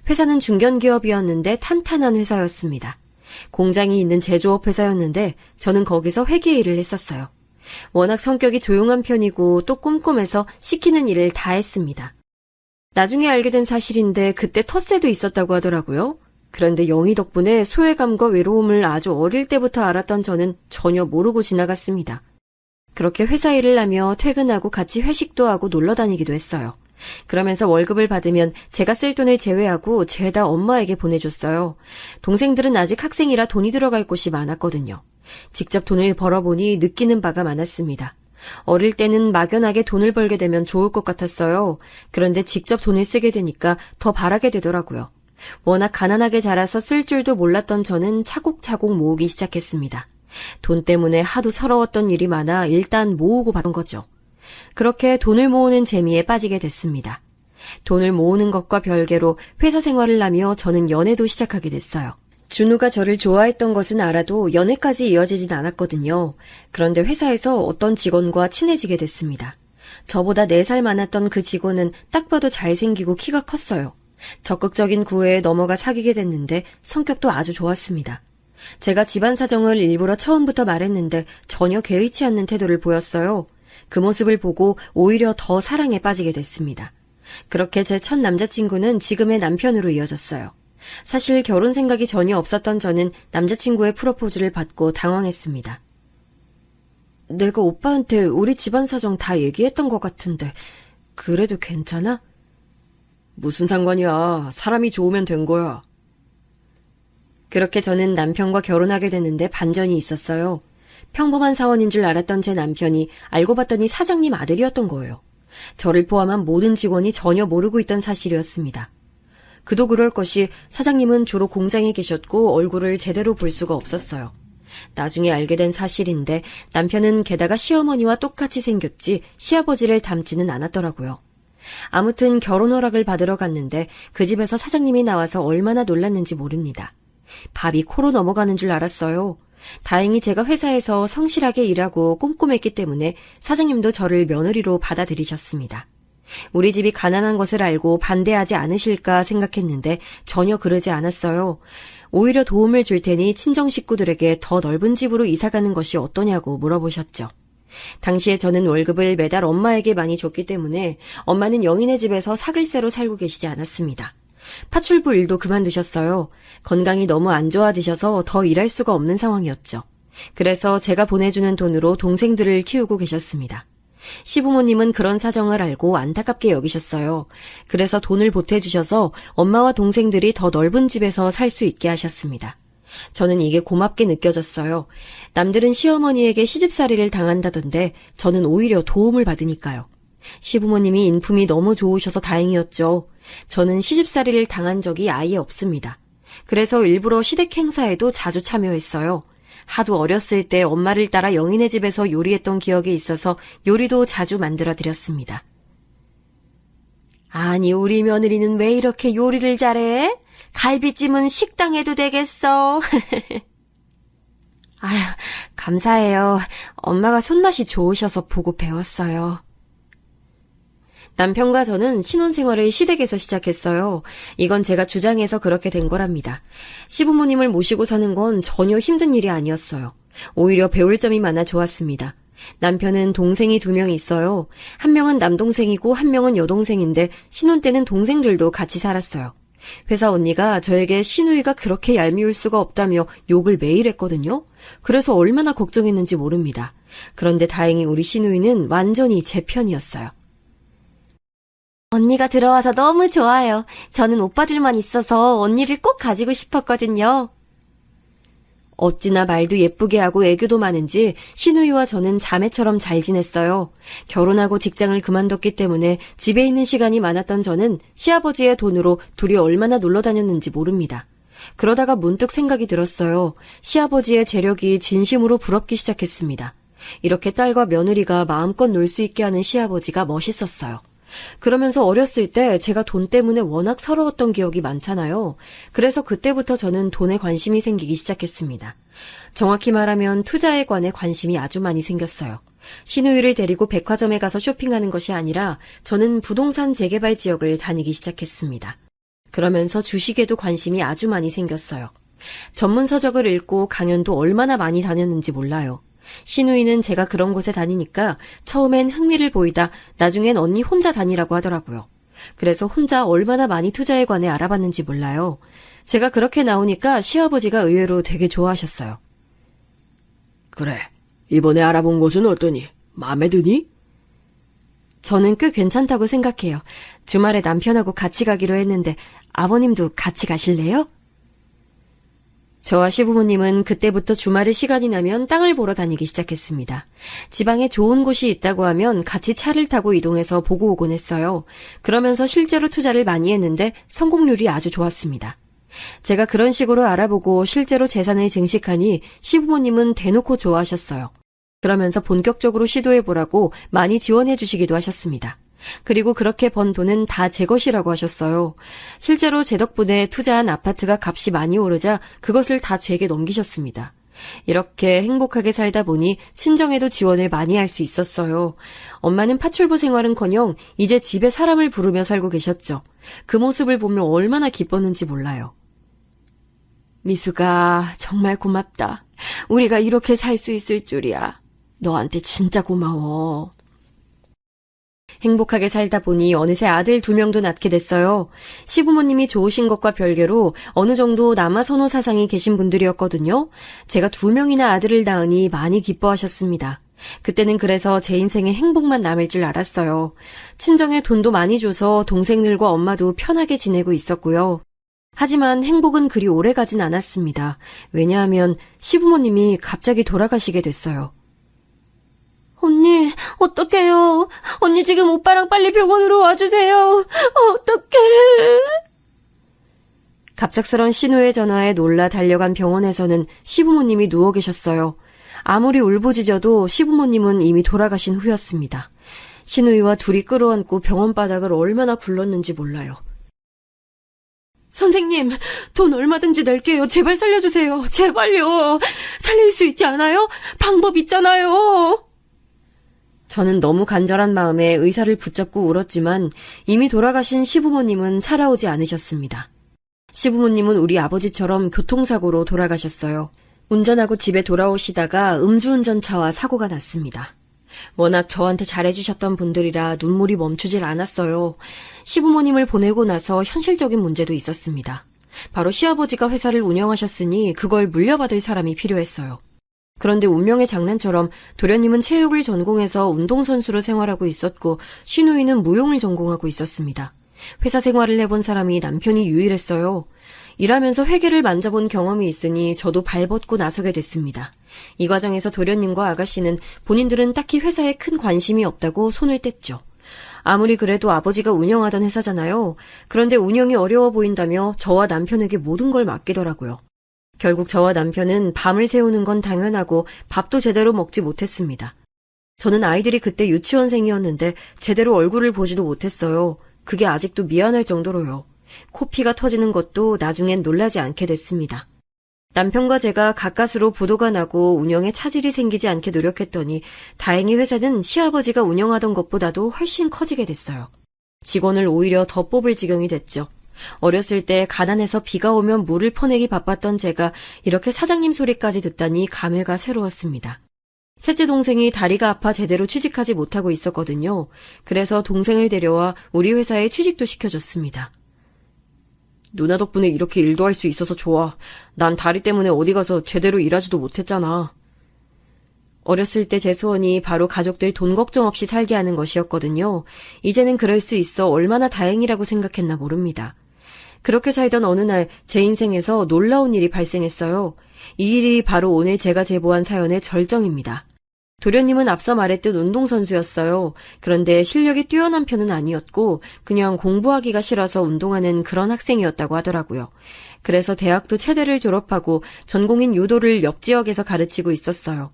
회사는 중견기업이었는데 탄탄한 회사였습니다. 공장이 있는 제조업 회사였는데 저는 거기서 회계 일을 했었어요. 워낙 성격이 조용한 편이고 또 꼼꼼해서 시키는 일을 다 했습니다. 나중에 알게 된 사실인데 그때 텃세도 있었다고 하더라고요. 그런데 영희 덕분에 소외감과 외로움을 아주 어릴 때부터 알았던 저는 전혀 모르고 지나갔습니다. 그렇게 회사 일을 하며 퇴근하고 같이 회식도 하고 놀러 다니기도 했어요. 그러면서 월급을 받으면 제가 쓸 돈을 제외하고 죄다 엄마에게 보내줬어요. 동생들은 아직 학생이라 돈이 들어갈 곳이 많았거든요. 직접 돈을 벌어보니 느끼는 바가 많았습니다. 어릴 때는 막연하게 돈을 벌게 되면 좋을 것 같았어요. 그런데 직접 돈을 쓰게 되니까 더 바라게 되더라고요. 워낙 가난하게 자라서 쓸 줄도 몰랐던 저는 차곡차곡 모으기 시작했습니다. 돈 때문에 하도 서러웠던 일이 많아 일단 모으고 받은 거죠. 그렇게 돈을 모으는 재미에 빠지게 됐습니다. 돈을 모으는 것과 별개로 회사 생활을 하며 저는 연애도 시작하게 됐어요. 준우가 저를 좋아했던 것은 알아도 연애까지 이어지진 않았거든요. 그런데 회사에서 어떤 직원과 친해지게 됐습니다. 저보다 4살 많았던 그 직원은 딱 봐도 잘생기고 키가 컸어요. 적극적인 구애에 넘어가 사귀게 됐는데 성격도 아주 좋았습니다. 제가 집안 사정을 일부러 처음부터 말했는데 전혀 개의치 않는 태도를 보였어요. 그 모습을 보고 오히려 더 사랑에 빠지게 됐습니다. 그렇게 제 첫 남자친구는 지금의 남편으로 이어졌어요. 사실 결혼 생각이 전혀 없었던 저는 남자친구의 프로포즈를 받고 당황했습니다. 내가 오빠한테 우리 집안 사정 다 얘기했던 것 같은데 그래도 괜찮아? 무슨 상관이야. 사람이 좋으면 된 거야. 그렇게 저는 남편과 결혼하게 됐는데 반전이 있었어요. 평범한 사원인 줄 알았던 제 남편이 알고 봤더니 사장님 아들이었던 거예요. 저를 포함한 모든 직원이 전혀 모르고 있던 사실이었습니다. 그도 그럴 것이 사장님은 주로 공장에 계셨고 얼굴을 제대로 볼 수가 없었어요. 나중에 알게 된 사실인데 남편은 게다가 시어머니와 똑같이 생겼지 시아버지를 닮지는 않았더라고요. 아무튼 결혼 허락을 받으러 갔는데 그 집에서 사장님이 나와서 얼마나 놀랐는지 모릅니다. 밥이 코로 넘어가는 줄 알았어요. 다행히 제가 회사에서 성실하게 일하고 꼼꼼했기 때문에 사장님도 저를 며느리로 받아들이셨습니다. 우리 집이 가난한 것을 알고 반대하지 않으실까 생각했는데 전혀 그러지 않았어요. 오히려 도움을 줄 테니 친정 식구들에게 더 넓은 집으로 이사가는 것이 어떠냐고 물어보셨죠. 당시에 저는 월급을 매달 엄마에게 많이 줬기 때문에 엄마는 영희네 집에서 사글세로 살고 계시지 않았습니다. 파출부 일도 그만두셨어요. 건강이 너무 안 좋아지셔서 더 일할 수가 없는 상황이었죠. 그래서 제가 보내주는 돈으로 동생들을 키우고 계셨습니다. 시부모님은 그런 사정을 알고 안타깝게 여기셨어요. 그래서 돈을 보태주셔서 엄마와 동생들이 더 넓은 집에서 살 수 있게 하셨습니다. 저는 이게 고맙게 느껴졌어요. 남들은 시어머니에게 시집살이를 당한다던데 저는 오히려 도움을 받으니까요. 시부모님이 인품이 너무 좋으셔서 다행이었죠. 저는 시집살이를 당한 적이 아예 없습니다. 그래서 일부러 시댁 행사에도 자주 참여했어요. 하도 어렸을 때 엄마를 따라 영희네 집에서 요리했던 기억이 있어서 요리도 자주 만들어 드렸습니다. 아니, 우리 며느리는 왜 이렇게 요리를 잘해? 갈비찜은 식당에도 되겠어. 아휴, 감사해요. 엄마가 손맛이 좋으셔서 보고 배웠어요. 남편과 저는 신혼생활을 시댁에서 시작했어요. 이건 제가 주장해서 그렇게 된 거랍니다. 시부모님을 모시고 사는 건 전혀 힘든 일이 아니었어요. 오히려 배울 점이 많아 좋았습니다. 남편은 동생이 2명 있어요. 한 명은 남동생이고 한 명은 여동생인데 신혼 때는 동생들도 같이 살았어요. 회사 언니가 저에게 시누이가 그렇게 얄미울 수가 없다며 욕을 매일 했거든요. 그래서 얼마나 걱정했는지 모릅니다. 그런데 다행히 우리 시누이는 완전히 제 편이었어요. 언니가 들어와서 너무 좋아요. 저는 오빠들만 있어서 언니를 꼭 가지고 싶었거든요. 어찌나 말도 예쁘게 하고 애교도 많은지 시누이와 저는 자매처럼 잘 지냈어요. 결혼하고 직장을 그만뒀기 때문에 집에 있는 시간이 많았던 저는 시아버지의 돈으로 둘이 얼마나 놀러 다녔는지 모릅니다. 그러다가 문득 생각이 들었어요. 시아버지의 재력이 진심으로 부럽기 시작했습니다. 이렇게 딸과 며느리가 마음껏 놀 수 있게 하는 시아버지가 멋있었어요. 그러면서 어렸을 때 제가 돈 때문에 워낙 서러웠던 기억이 많잖아요. 그래서 그때부터 저는 돈에 관심이 생기기 시작했습니다. 정확히 말하면 투자에 관해 관심이 아주 많이 생겼어요. 시누이를 데리고 백화점에 가서 쇼핑하는 것이 아니라 저는 부동산 재개발 지역을 다니기 시작했습니다. 그러면서 주식에도 관심이 아주 많이 생겼어요. 전문 서적을 읽고 강연도 얼마나 많이 다녔는지 몰라요. 시누이는 제가 그런 곳에 다니니까 처음엔 흥미를 보이다 나중엔 언니 혼자 다니라고 하더라고요. 그래서 혼자 얼마나 많이 투자에 관해 알아봤는지 몰라요. 제가 그렇게 나오니까 시아버지가 의외로 되게 좋아하셨어요. 그래, 이번에 알아본 곳은 어떠니? 마음에 드니? 저는 꽤 괜찮다고 생각해요. 주말에 남편하고 같이 가기로 했는데 아버님도 같이 가실래요? 저와 시부모님은 그때부터 주말에 시간이 나면 땅을 보러 다니기 시작했습니다. 지방에 좋은 곳이 있다고 하면 같이 차를 타고 이동해서 보고 오곤 했어요. 그러면서 실제로 투자를 많이 했는데 성공률이 아주 좋았습니다. 제가 그런 식으로 알아보고 실제로 재산을 증식하니 시부모님은 대놓고 좋아하셨어요. 그러면서 본격적으로 시도해보라고 많이 지원해 주시기도 하셨습니다. 그리고 그렇게 번 돈은 다 제 것이라고 하셨어요. 실제로 제 덕분에 투자한 아파트가 값이 많이 오르자 그것을 다 제게 넘기셨습니다. 이렇게 행복하게 살다 보니 친정에도 지원을 많이 할 수 있었어요. 엄마는 파출부 생활은커녕 이제 집에 사람을 부르며 살고 계셨죠. 그 모습을 보며 얼마나 기뻤는지 몰라요. 미수가 정말 고맙다. 우리가 이렇게 살 수 있을 줄이야. 너한테 진짜 고마워. 행복하게 살다 보니 어느새 아들 2명도 낳게 됐어요. 시부모님이 좋으신 것과 별개로 어느 정도 남아 선호 사상이 계신 분들이었거든요. 제가 2명이나 아들을 낳으니 많이 기뻐하셨습니다. 그때는 그래서 제 인생에 행복만 남을 줄 알았어요. 친정에 돈도 많이 줘서 동생들과 엄마도 편하게 지내고 있었고요. 하지만 행복은 그리 오래 가진 않았습니다. 왜냐하면 시부모님이 갑자기 돌아가시게 됐어요. 언니, 어떡해요. 언니 지금 오빠랑 빨리 병원으로 와주세요. 어떡해. 갑작스런 신우의 전화에 놀라 달려간 병원에서는 시부모님이 누워 계셨어요. 아무리 울부짖어도 시부모님은 이미 돌아가신 후였습니다. 신우이와 둘이 끌어안고 병원 바닥을 얼마나 굴렀는지 몰라요. 선생님, 돈 얼마든지 낼게요. 제발 살려주세요. 제발요. 살릴 수 있지 않아요? 방법 있잖아요. 저는 너무 간절한 마음에 의사를 붙잡고 울었지만 이미 돌아가신 시부모님은 살아오지 않으셨습니다. 시부모님은 우리 아버지처럼 교통사고로 돌아가셨어요. 운전하고 집에 돌아오시다가 음주운전차와 사고가 났습니다. 워낙 저한테 잘해주셨던 분들이라 눈물이 멈추질 않았어요. 시부모님을 보내고 나서 현실적인 문제도 있었습니다. 바로 시아버지가 회사를 운영하셨으니 그걸 물려받을 사람이 필요했어요. 그런데 운명의 장난처럼 도련님은 체육을 전공해서 운동선수로 생활하고 있었고 시누이는 무용을 전공하고 있었습니다. 회사 생활을 해본 사람이 남편이 유일했어요. 일하면서 회계를 만져본 경험이 있으니 저도 발벗고 나서게 됐습니다. 이 과정에서 도련님과 아가씨는 본인들은 딱히 회사에 큰 관심이 없다고 손을 뗐죠. 아무리 그래도 아버지가 운영하던 회사잖아요. 그런데 운영이 어려워 보인다며 저와 남편에게 모든 걸 맡기더라고요. 결국 저와 남편은 밤을 새우는 건 당연하고 밥도 제대로 먹지 못했습니다. 저는 아이들이 그때 유치원생이었는데 제대로 얼굴을 보지도 못했어요. 그게 아직도 미안할 정도로요. 코피가 터지는 것도 나중엔 놀라지 않게 됐습니다. 남편과 제가 가까스로 부도가 나고 운영에 차질이 생기지 않게 노력했더니 다행히 회사는 시아버지가 운영하던 것보다도 훨씬 커지게 됐어요. 직원을 오히려 더 뽑을 지경이 됐죠. 어렸을 때 가난해서 비가 오면 물을 퍼내기 바빴던 제가 이렇게 사장님 소리까지 듣다니 감회가 새로웠습니다. 셋째 동생이 다리가 아파 제대로 취직하지 못하고 있었거든요. 그래서 동생을 데려와 우리 회사에 취직도 시켜줬습니다. 누나 덕분에 이렇게 일도 할 수 있어서 좋아. 난 다리 때문에 어디 가서 제대로 일하지도 못했잖아. 어렸을 때 제 소원이 바로 가족들 돈 걱정 없이 살게 하는 것이었거든요. 이제는 그럴 수 있어 얼마나 다행이라고 생각했나 모릅니다. 그렇게 살던 어느 날 제 인생에서 놀라운 일이 발생했어요. 이 일이 바로 오늘 제가 제보한 사연의 절정입니다. 도련님은 앞서 말했듯 운동선수였어요. 그런데 실력이 뛰어난 편은 아니었고 그냥 공부하기가 싫어서 운동하는 그런 학생이었다고 하더라고요. 그래서 대학도 체대를 졸업하고 전공인 유도를 옆 지역에서 가르치고 있었어요.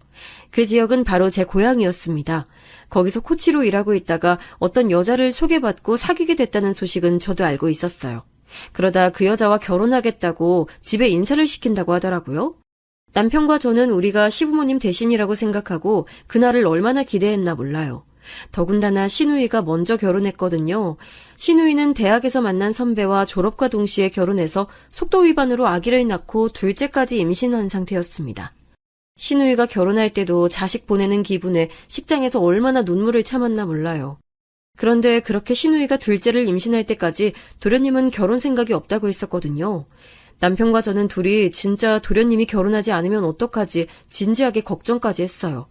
그 지역은 바로 제 고향이었습니다. 거기서 코치로 일하고 있다가 어떤 여자를 소개받고 사귀게 됐다는 소식은 저도 알고 있었어요. 그러다 그 여자와 결혼하겠다고 집에 인사를 시킨다고 하더라고요. 남편과 저는 우리가 시부모님 대신이라고 생각하고 그날을 얼마나 기대했나 몰라요. 더군다나 시누이가 먼저 결혼했거든요. 시누이는 대학에서 만난 선배와 졸업과 동시에 결혼해서 속도 위반으로 아기를 낳고 둘째까지 임신한 상태였습니다. 시누이가 결혼할 때도 자식 보내는 기분에 식장에서 얼마나 눈물을 참았나 몰라요. 그런데 그렇게 시누이가 둘째를 임신할 때까지 도련님은 결혼 생각이 없다고 했었거든요. 남편과 저는 둘이 진짜 도련님이 결혼하지 않으면 어떡하지 진지하게 걱정까지 했어요.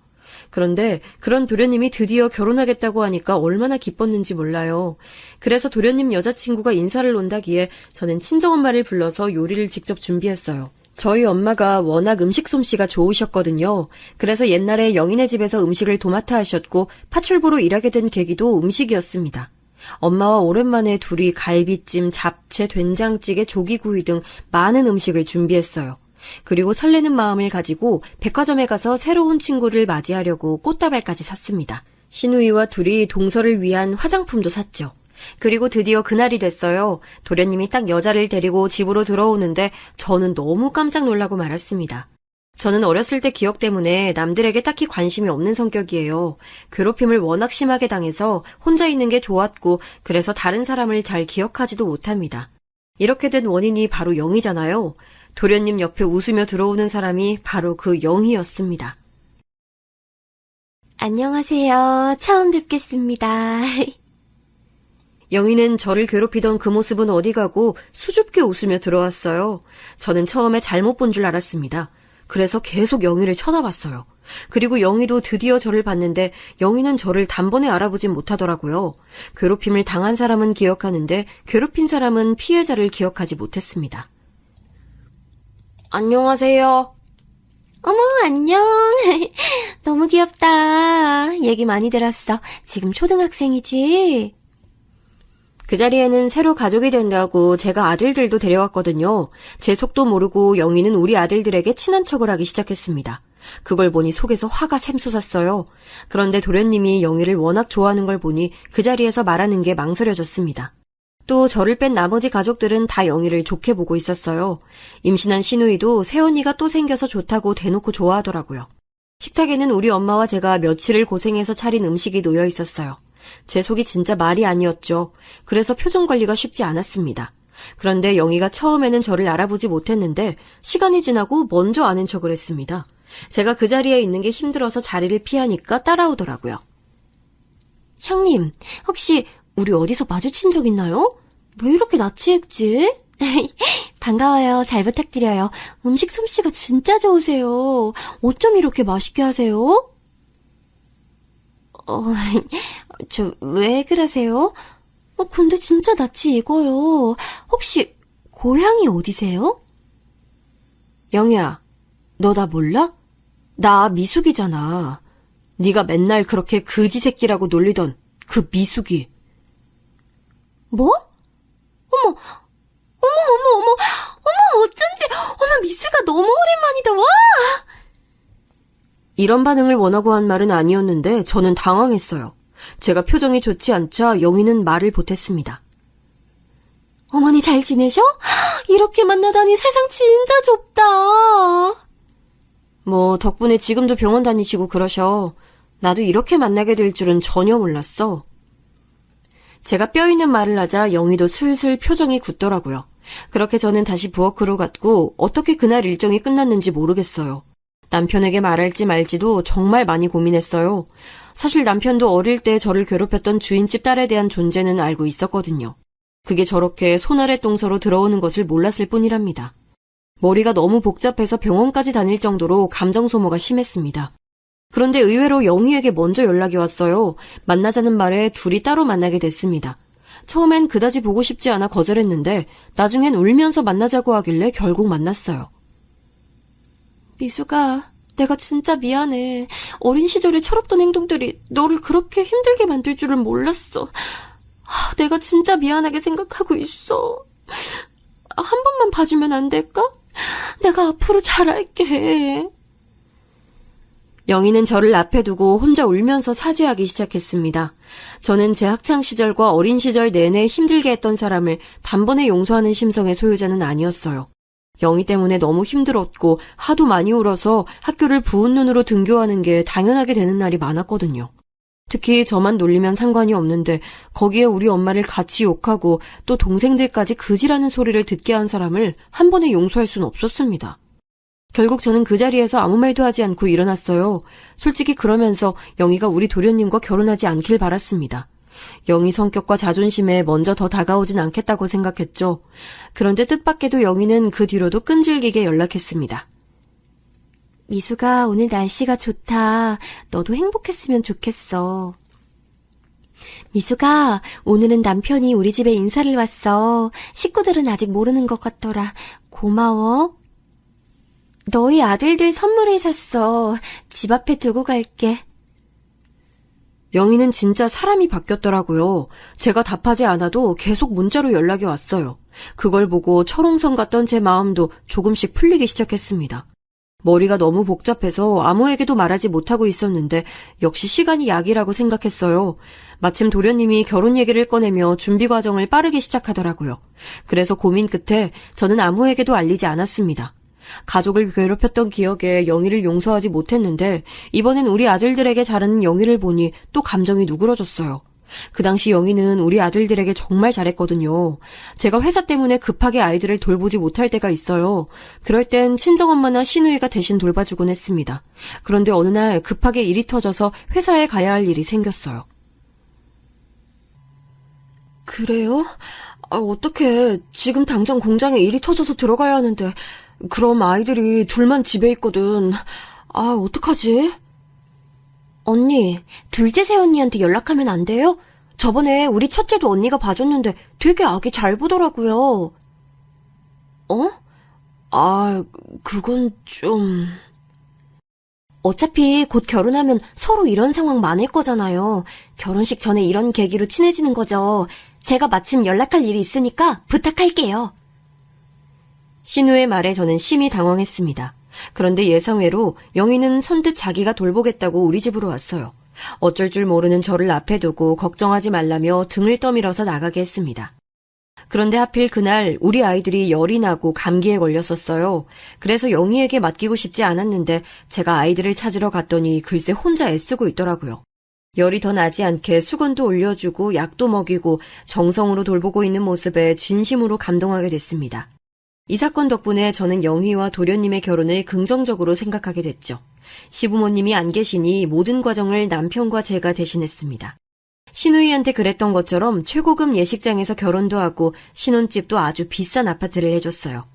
그런데 그런 도련님이 드디어 결혼하겠다고 하니까 얼마나 기뻤는지 몰라요. 그래서 도련님 여자친구가 인사를 온다기에 저는 친정엄마를 불러서 요리를 직접 준비했어요. 저희 엄마가 워낙 음식 솜씨가 좋으셨거든요. 그래서 옛날에 영희네 집에서 음식을 도맡아 하셨고 파출부로 일하게 된 계기도 음식이었습니다. 엄마와 오랜만에 둘이 갈비찜, 잡채, 된장찌개, 조기구이 등 많은 음식을 준비했어요. 그리고 설레는 마음을 가지고 백화점에 가서 새로운 친구를 맞이하려고 꽃다발까지 샀습니다. 시누이와 둘이 동서를 위한 화장품도 샀죠. 그리고 드디어 그날이 됐어요. 도련님이 딱 여자를 데리고 집으로 들어오는데 저는 너무 깜짝 놀라고 말았습니다. 저는 어렸을 때 기억 때문에 남들에게 딱히 관심이 없는 성격이에요. 괴롭힘을 워낙 심하게 당해서 혼자 있는 게 좋았고 그래서 다른 사람을 잘 기억하지도 못합니다. 이렇게 된 원인이 바로 영희잖아요. 도련님 옆에 웃으며 들어오는 사람이 바로 그 영희였습니다. 안녕하세요. 처음 뵙겠습니다. 영희는 저를 괴롭히던 그 모습은 어디 가고 수줍게 웃으며 들어왔어요. 저는 처음에 잘못 본 줄 알았습니다. 그래서 계속 영희를 쳐다봤어요. 그리고 영희도 드디어 저를 봤는데 영희는 저를 단번에 알아보진 못하더라고요. 괴롭힘을 당한 사람은 기억하는데 괴롭힌 사람은 피해자를 기억하지 못했습니다. 안녕하세요. 어머, 안녕. 너무 귀엽다. 얘기 많이 들었어. 지금 초등학생이지? 그 자리에는 새로 가족이 된다고 제가 아들들도 데려왔거든요. 제 속도 모르고 영희는 우리 아들들에게 친한 척을 하기 시작했습니다. 그걸 보니 속에서 화가 샘솟았어요. 그런데 도련님이 영희를 워낙 좋아하는 걸 보니 그 자리에서 말하는 게 망설여졌습니다. 또 저를 뺀 나머지 가족들은 다 영희를 좋게 보고 있었어요. 임신한 시누이도 새언니가 또 생겨서 좋다고 대놓고 좋아하더라고요. 식탁에는 우리 엄마와 제가 며칠을 고생해서 차린 음식이 놓여 있었어요. 제 속이 진짜 말이 아니었죠. 그래서 표정 관리가 쉽지 않았습니다. 그런데 영희가 처음에는 저를 알아보지 못했는데 시간이 지나고 먼저 아는 척을 했습니다. 제가 그 자리에 있는 게 힘들어서 자리를 피하니까 따라오더라고요. 형님, 혹시 우리 어디서 마주친 적 있나요? 왜 이렇게 낯이 익지? 반가워요. 잘 부탁드려요. 음식 솜씨가 진짜 좋으세요. 어쩜 이렇게 맛있게 하세요? 저 왜 그러세요? 근데 진짜 낯이 익어요. 혹시 고향이 어디세요? 영희야, 너 나 몰라? 나 미숙이잖아. 네가 맨날 그렇게 그지 새끼라고 놀리던 그 미숙이. 뭐? 어머, 어쩐지, 미수가 너무 오랜만이다, 와! 이런 반응을 원하고 한 말은 아니었는데 저는 당황했어요. 제가 표정이 좋지 않자 영희는 말을 보탰습니다. 어머니 잘 지내셔? 이렇게 만나다니 세상 진짜 좁다. 뭐 덕분에 지금도 병원 다니시고 그러셔. 나도 이렇게 만나게 될 줄은 전혀 몰랐어. 제가 뼈 있는 말을 하자 영희도 슬슬 표정이 굳더라고요. 그렇게 저는 다시 부엌으로 갔고 어떻게 그날 일정이 끝났는지 모르겠어요. 남편에게 말할지 말지도 정말 많이 고민했어요. 사실 남편도 어릴 때 저를 괴롭혔던 주인집 딸에 대한 존재는 알고 있었거든요. 그게 저렇게 손아래 동서로 들어오는 것을 몰랐을 뿐이랍니다. 머리가 너무 복잡해서 병원까지 다닐 정도로 감정 소모가 심했습니다. 그런데 의외로 영희에게 먼저 연락이 왔어요. 만나자는 말에 둘이 따로 만나게 됐습니다. 처음엔 그다지 보고 싶지 않아 거절했는데 나중엔 울면서 만나자고 하길래 결국 만났어요. 미수가, 내가 진짜 미안해. 어린 시절에 철없던 행동들이 너를 그렇게 힘들게 만들 줄은 몰랐어. 내가 진짜 미안하게 생각하고 있어. 한 번만 봐주면 안 될까? 내가 앞으로 잘할게. 영희는 저를 앞에 두고 혼자 울면서 사죄하기 시작했습니다. 저는 제 학창시절과 어린 시절 내내 힘들게 했던 사람을 단번에 용서하는 심성의 소유자는 아니었어요. 영희 때문에 너무 힘들었고 하도 많이 울어서 학교를 부은 눈으로 등교하는 게 당연하게 되는 날이 많았거든요. 특히 저만 놀리면 상관이 없는데 거기에 우리 엄마를 같이 욕하고 또 동생들까지 그지라는 소리를 듣게 한 사람을 한 번에 용서할 수는 없었습니다. 결국 저는 그 자리에서 아무 말도 하지 않고 일어났어요. 솔직히 그러면서 영희가 우리 도련님과 결혼하지 않길 바랐습니다. 영희 성격과 자존심에 먼저 더 다가오진 않겠다고 생각했죠. 그런데 뜻밖에도 영희는 그 뒤로도 끈질기게 연락했습니다. 미수가, 오늘 날씨가 좋다. 너도 행복했으면 좋겠어. 미수가, 오늘은 남편이 우리 집에 인사를 왔어. 식구들은 아직 모르는 것 같더라. 고마워. 너희 아들들 선물을 샀어. 집 앞에 두고 갈게. 영희는 진짜 사람이 바뀌었더라고요. 제가 답하지 않아도 계속 문자로 연락이 왔어요. 그걸 보고 철옹성 같던 제 마음도 조금씩 풀리기 시작했습니다. 머리가 너무 복잡해서 아무에게도 말하지 못하고 있었는데 역시 시간이 약이라고 생각했어요. 마침 도련님이 결혼 얘기를 꺼내며 준비 과정을 빠르게 시작하더라고요. 그래서 고민 끝에 저는 아무에게도 알리지 않았습니다. 가족을 괴롭혔던 기억에 영희를 용서하지 못했는데 이번엔 우리 아들들에게 잘하는 영희를 보니 또 감정이 누그러졌어요. 그 당시 영희는 우리 아들들에게 정말 잘했거든요. 제가 회사 때문에 급하게 아이들을 돌보지 못할 때가 있어요. 그럴 땐 친정엄마나 시누이가 대신 돌봐주곤 했습니다. 그런데 어느 날 급하게 일이 터져서 회사에 가야 할 일이 생겼어요. 그래요? 어떡해. 지금 당장 공장에 일이 터져서 들어가야 하는데 그럼 아이들이 둘만 집에 있거든. 어떡하지? 언니, 둘째 새언니한테 연락하면 안 돼요? 저번에 우리 첫째도 언니가 봐줬는데 되게 아기 잘 보더라고요. 그건 좀... 어차피 곧 결혼하면 서로 이런 상황 많을 거잖아요. 결혼식 전에 이런 계기로 친해지는 거죠. 제가 마침 연락할 일이 있으니까 부탁할게요. 신우의 말에 저는 심히 당황했습니다. 그런데 예상외로 영희는 선뜻 자기가 돌보겠다고 우리 집으로 왔어요. 어쩔 줄 모르는 저를 앞에 두고 걱정하지 말라며 등을 떠밀어서 나가게 했습니다. 그런데 하필 그날 우리 아이들이 열이 나고 감기에 걸렸었어요. 그래서 영희에게 맡기고 싶지 않았는데 제가 아이들을 찾으러 갔더니 글쎄 혼자 애쓰고 있더라고요. 열이 더 나지 않게 수건도 올려주고 약도 먹이고 정성으로 돌보고 있는 모습에 진심으로 감동하게 됐습니다. 이 사건 덕분에 저는 영희와 도련님의 결혼을 긍정적으로 생각하게 됐죠. 시부모님이 안 계시니 모든 과정을 남편과 제가 대신했습니다. 시누이한테 그랬던 것처럼 최고급 예식장에서 결혼도 하고 신혼집도 아주 비싼 아파트를 해줬어요.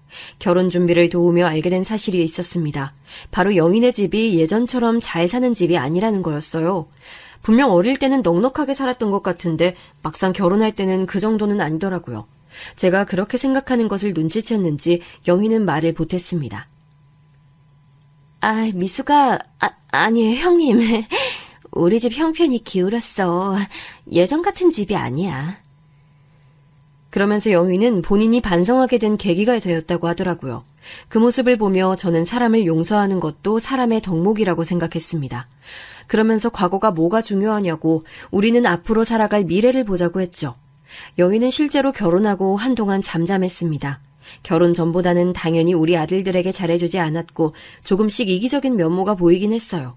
결혼 준비를 도우며 알게 된 사실이 있었습니다. 바로 영희네 집이 예전처럼 잘 사는 집이 아니라는 거였어요. 분명 어릴 때는 넉넉하게 살았던 것 같은데 막상 결혼할 때는 그 정도는 아니더라고요. 제가 그렇게 생각하는 것을 눈치챘는지 영희는 말을 보탰습니다. 아, 미수가, 아니, 형님. 우리 집 형편이 기울었어. 예전 같은 집이 아니야. 그러면서 영희는 본인이 반성하게 된 계기가 되었다고 하더라고요. 그 모습을 보며 저는 사람을 용서하는 것도 사람의 덕목이라고 생각했습니다. 그러면서 과거가 뭐가 중요하냐고 우리는 앞으로 살아갈 미래를 보자고 했죠. 영희는 실제로 결혼하고 한동안 잠잠했습니다. 결혼 전보다는 당연히 우리 아들들에게 잘해주지 않았고 조금씩 이기적인 면모가 보이긴 했어요.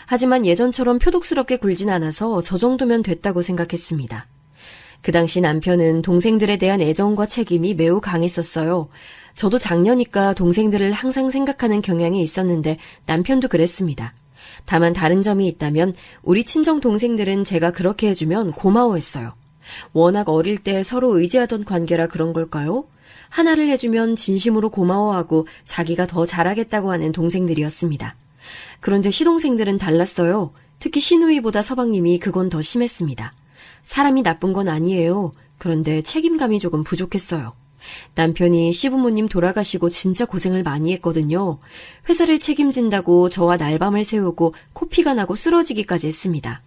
하지만 예전처럼 표독스럽게 굴진 않아서 저 정도면 됐다고 생각했습니다. 그 당시 남편은 동생들에 대한 애정과 책임이 매우 강했었어요. 저도 장녀니까 동생들을 항상 생각하는 경향이 있었는데 남편도 그랬습니다. 다만 다른 점이 있다면 우리 친정 동생들은 제가 그렇게 해주면 고마워했어요. 워낙 어릴 때 서로 의지하던 관계라 그런 걸까요? 하나를 해주면 진심으로 고마워하고 자기가 더 잘하겠다고 하는 동생들이었습니다. 그런데 시동생들은 달랐어요. 특히 시누이보다 서방님이 그건 더 심했습니다. 사람이 나쁜 건 아니에요. 그런데 책임감이 조금 부족했어요. 남편이 시부모님 돌아가시고 진짜 고생을 많이 했거든요. 회사를 책임진다고 저와 날밤을 새우고 코피가 나고 쓰러지기까지 했습니다.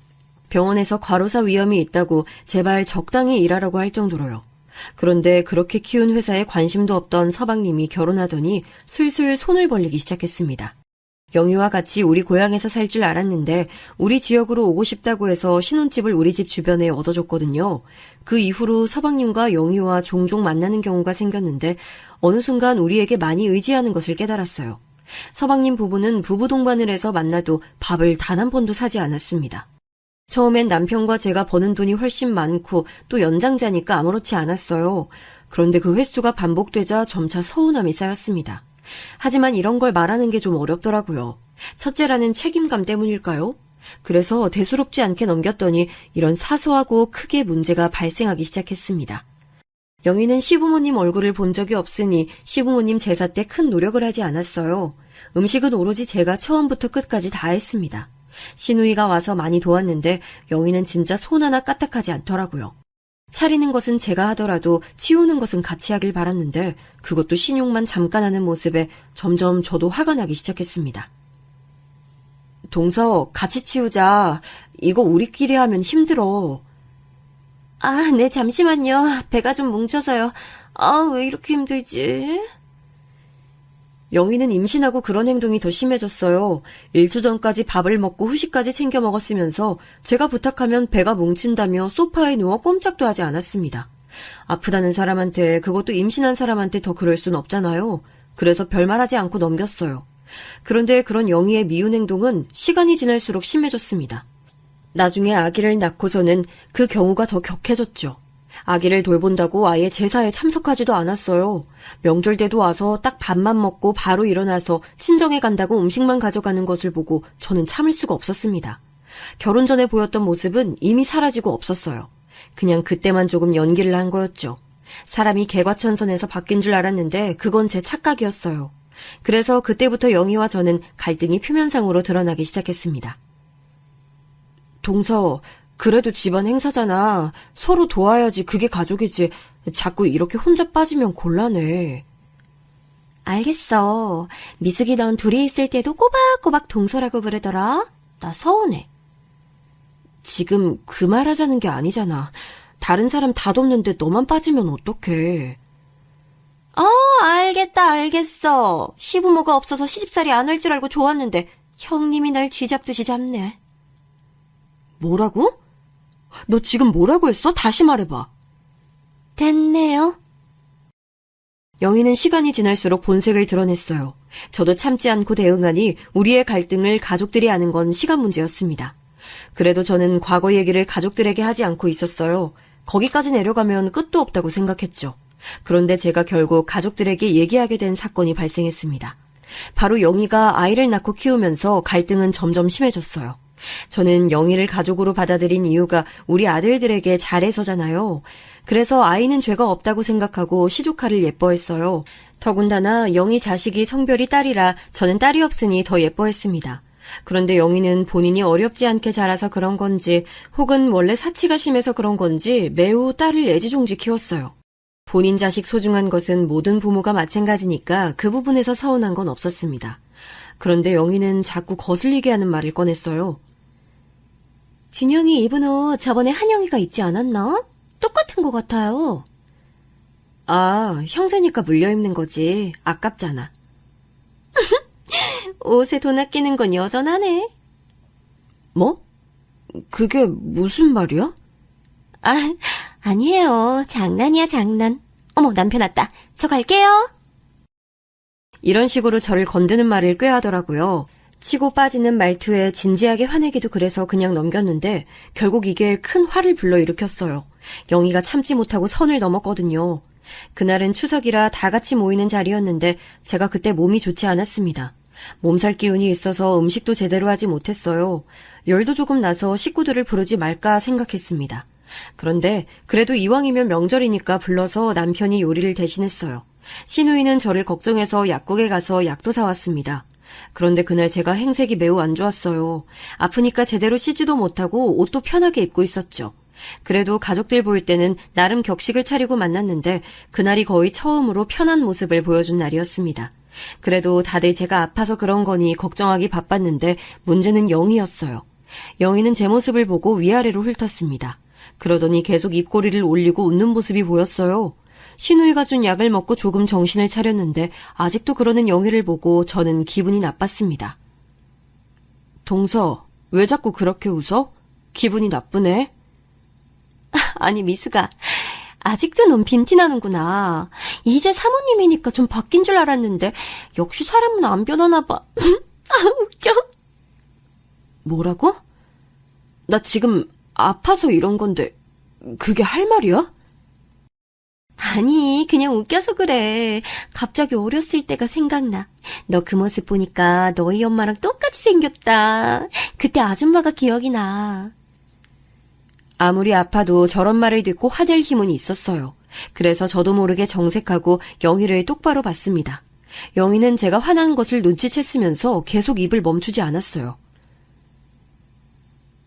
병원에서 과로사 위험이 있다고 제발 적당히 일하라고 할 정도로요. 그런데 그렇게 키운 회사에 관심도 없던 서방님이 결혼하더니 슬슬 손을 벌리기 시작했습니다. 영희와 같이 우리 고향에서 살 줄 알았는데 우리 지역으로 오고 싶다고 해서 신혼집을 우리 집 주변에 얻어줬거든요. 그 이후로 서방님과 영희와 종종 만나는 경우가 생겼는데 어느 순간 우리에게 많이 의지하는 것을 깨달았어요. 서방님 부부는 부부 동반을 해서 만나도 밥을 단 한 번도 사지 않았습니다. 처음엔 남편과 제가 버는 돈이 훨씬 많고 또 연장자니까 아무렇지 않았어요. 그런데 그 횟수가 반복되자 점차 서운함이 쌓였습니다. 하지만 이런 걸 말하는 게 좀 어렵더라고요. 첫째라는 책임감 때문일까요? 그래서 대수롭지 않게 넘겼더니 이런 사소하고 크게 문제가 발생하기 시작했습니다. 영희는 시부모님 얼굴을 본 적이 없으니 시부모님 제사 때 큰 노력을 하지 않았어요. 음식은 오로지 제가 처음부터 끝까지 다 했습니다. 시누이가 와서 많이 도왔는데 영희는 진짜 손 하나 까딱하지 않더라고요. 차리는 것은 제가 하더라도 치우는 것은 같이 하길 바랐는데 그것도 신용만 잠깐 하는 모습에 점점 저도 화가 나기 시작했습니다. 동서, 같이 치우자. 이거 우리끼리 하면 힘들어. 아, 네, 잠시만요. 배가 좀 뭉쳐서요. 아, 왜 이렇게 힘들지? 영희는 임신하고 그런 행동이 더 심해졌어요. 1초 전까지 밥을 먹고 후식까지 챙겨 먹었으면서 제가 부탁하면 배가 뭉친다며 소파에 누워 꼼짝도 하지 않았습니다. 아프다는 사람한테, 그것도 임신한 사람한테 더 그럴 순 없잖아요. 그래서 별말하지 않고 넘겼어요. 그런데 그런 영희의 미운 행동은 시간이 지날수록 심해졌습니다. 나중에 아기를 낳고서는 그 경우가 더 격해졌죠. 아기를 돌본다고 아예 제사에 참석하지도 않았어요. 명절 때도 와서 딱 밥만 먹고 바로 일어나서 친정에 간다고 음식만 가져가는 것을 보고 저는 참을 수가 없었습니다. 결혼 전에 보였던 모습은 이미 사라지고 없었어요. 그냥 그때만 조금 연기를 한 거였죠. 사람이 개과천선에서 바뀐 줄 알았는데 그건 제 착각이었어요. 그래서 그때부터 영희와 저는 갈등이 표면상으로 드러나기 시작했습니다. 동서, 그래도 집안 행사잖아. 서로 도와야지 그게 가족이지. 자꾸 이렇게 혼자 빠지면 곤란해. 알겠어. 미숙이 넌 둘이 있을 때도 꼬박꼬박 동서라고 부르더라. 나 서운해. 지금 그 말 하자는 게 아니잖아. 다른 사람 다 돕는데 너만 빠지면 어떡해. 알겠어. 시부모가 없어서 시집살이 안 할 줄 알고 좋았는데 형님이 날 쥐잡듯이 잡네. 뭐라고? 너 지금 뭐라고 했어? 다시 말해봐. 됐네요. 영희는 시간이 지날수록 본색을 드러냈어요. 저도 참지 않고 대응하니 우리의 갈등을 가족들이 아는 건 시간 문제였습니다. 그래도 저는 과거 얘기를 가족들에게 하지 않고 있었어요. 거기까지 내려가면 끝도 없다고 생각했죠. 그런데 제가 결국 가족들에게 얘기하게 된 사건이 발생했습니다. 바로 영희가 아이를 낳고 키우면서 갈등은 점점 심해졌어요. 저는 영희를 가족으로 받아들인 이유가 우리 아들들에게 잘해서잖아요. 그래서 아이는 죄가 없다고 생각하고 시조카를 예뻐했어요. 더군다나 영희 자식이 성별이 딸이라 저는 딸이 없으니 더 예뻐했습니다. 그런데 영희는 본인이 어렵지 않게 자라서 그런 건지 혹은 원래 사치가 심해서 그런 건지 매우 딸을 애지중지 키웠어요. 본인 자식 소중한 것은 모든 부모가 마찬가지니까 그 부분에서 서운한 건 없었습니다. 그런데 영희는 자꾸 거슬리게 하는 말을 꺼냈어요. 준영이 입은 옷 저번에 한영이가 입지 않았나? 똑같은 것 같아요. 아, 형제니까 물려 입는 거지. 아깝잖아. 옷에 돈 아끼는 건 여전하네. 뭐? 그게 무슨 말이야? 아니에요. 장난이야, 장난. 어머, 남편 왔다. 저 갈게요. 이런 식으로 저를 건드는 말을 꽤 하더라고요. 치고 빠지는 말투에 진지하게 화내기도 그래서 그냥 넘겼는데 결국 이게 큰 화를 불러일으켰어요. 영희가 참지 못하고 선을 넘었거든요. 그날은 추석이라 다 같이 모이는 자리였는데 제가 그때 몸이 좋지 않았습니다. 몸살 기운이 있어서 음식도 제대로 하지 못했어요. 열도 조금 나서 식구들을 부르지 말까 생각했습니다. 그런데 그래도 이왕이면 명절이니까 불러서 남편이 요리를 대신했어요. 시누이는 저를 걱정해서 약국에 가서 약도 사왔습니다. 그런데 그날 제가 행색이 매우 안 좋았어요. 아프니까 제대로 씻지도 못하고 옷도 편하게 입고 있었죠. 그래도 가족들 볼 때는 나름 격식을 차리고 만났는데 그날이 거의 처음으로 편한 모습을 보여준 날이었습니다. 그래도 다들 제가 아파서 그런 거니 걱정하기 바빴는데 문제는 영희였어요. 영희는 제 모습을 보고 위아래로 훑었습니다. 그러더니 계속 입꼬리를 올리고 웃는 모습이 보였어요. 시누이가 준 약을 먹고 조금 정신을 차렸는데 아직도 그러는 영희를 보고 저는 기분이 나빴습니다. 동서, 왜 자꾸 그렇게 웃어? 기분이 나쁘네? 아니, 미수가. 아직도 넌 빈티나는구나. 이제 사모님이니까 좀 바뀐 줄 알았는데 역시 사람은 안 변하나 봐. 웃겨. 뭐라고? 나 지금 아파서 이런 건데 그게 할 말이야? 아니, 그냥 웃겨서 그래. 갑자기 어렸을 때가 생각나. 너 그 모습 보니까 너희 엄마랑 똑같이 생겼다. 그때 아줌마가 기억이 나. 아무리 아파도 저런 말을 듣고 화낼 힘은 있었어요. 그래서 저도 모르게 정색하고 영희를 똑바로 봤습니다. 영희는 제가 화난 것을 눈치챘으면서 계속 입을 멈추지 않았어요.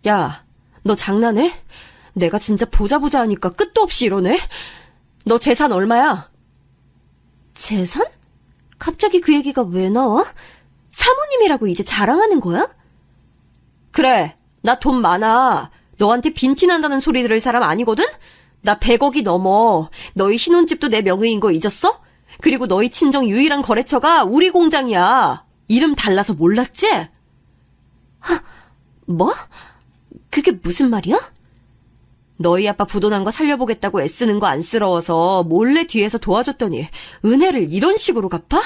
야, 너 장난해? 내가 진짜 보자 하니까 끝도 없이 이러네? 너 재산 얼마야? 재산? 갑자기 그 얘기가 왜 나와? 사모님이라고 이제 자랑하는 거야? 그래, 나 돈 많아. 너한테 빈티난다는 소리 들을 사람 아니거든? 나 100억이 넘어. 너희 신혼집도 내 명의인 거 잊었어? 그리고 너희 친정 유일한 거래처가 우리 공장이야. 이름 달라서 몰랐지? 뭐? 그게 무슨 말이야? 너희 아빠 부도난 거 살려보겠다고 애쓰는 거 안쓰러워서 몰래 뒤에서 도와줬더니 은혜를 이런 식으로 갚아?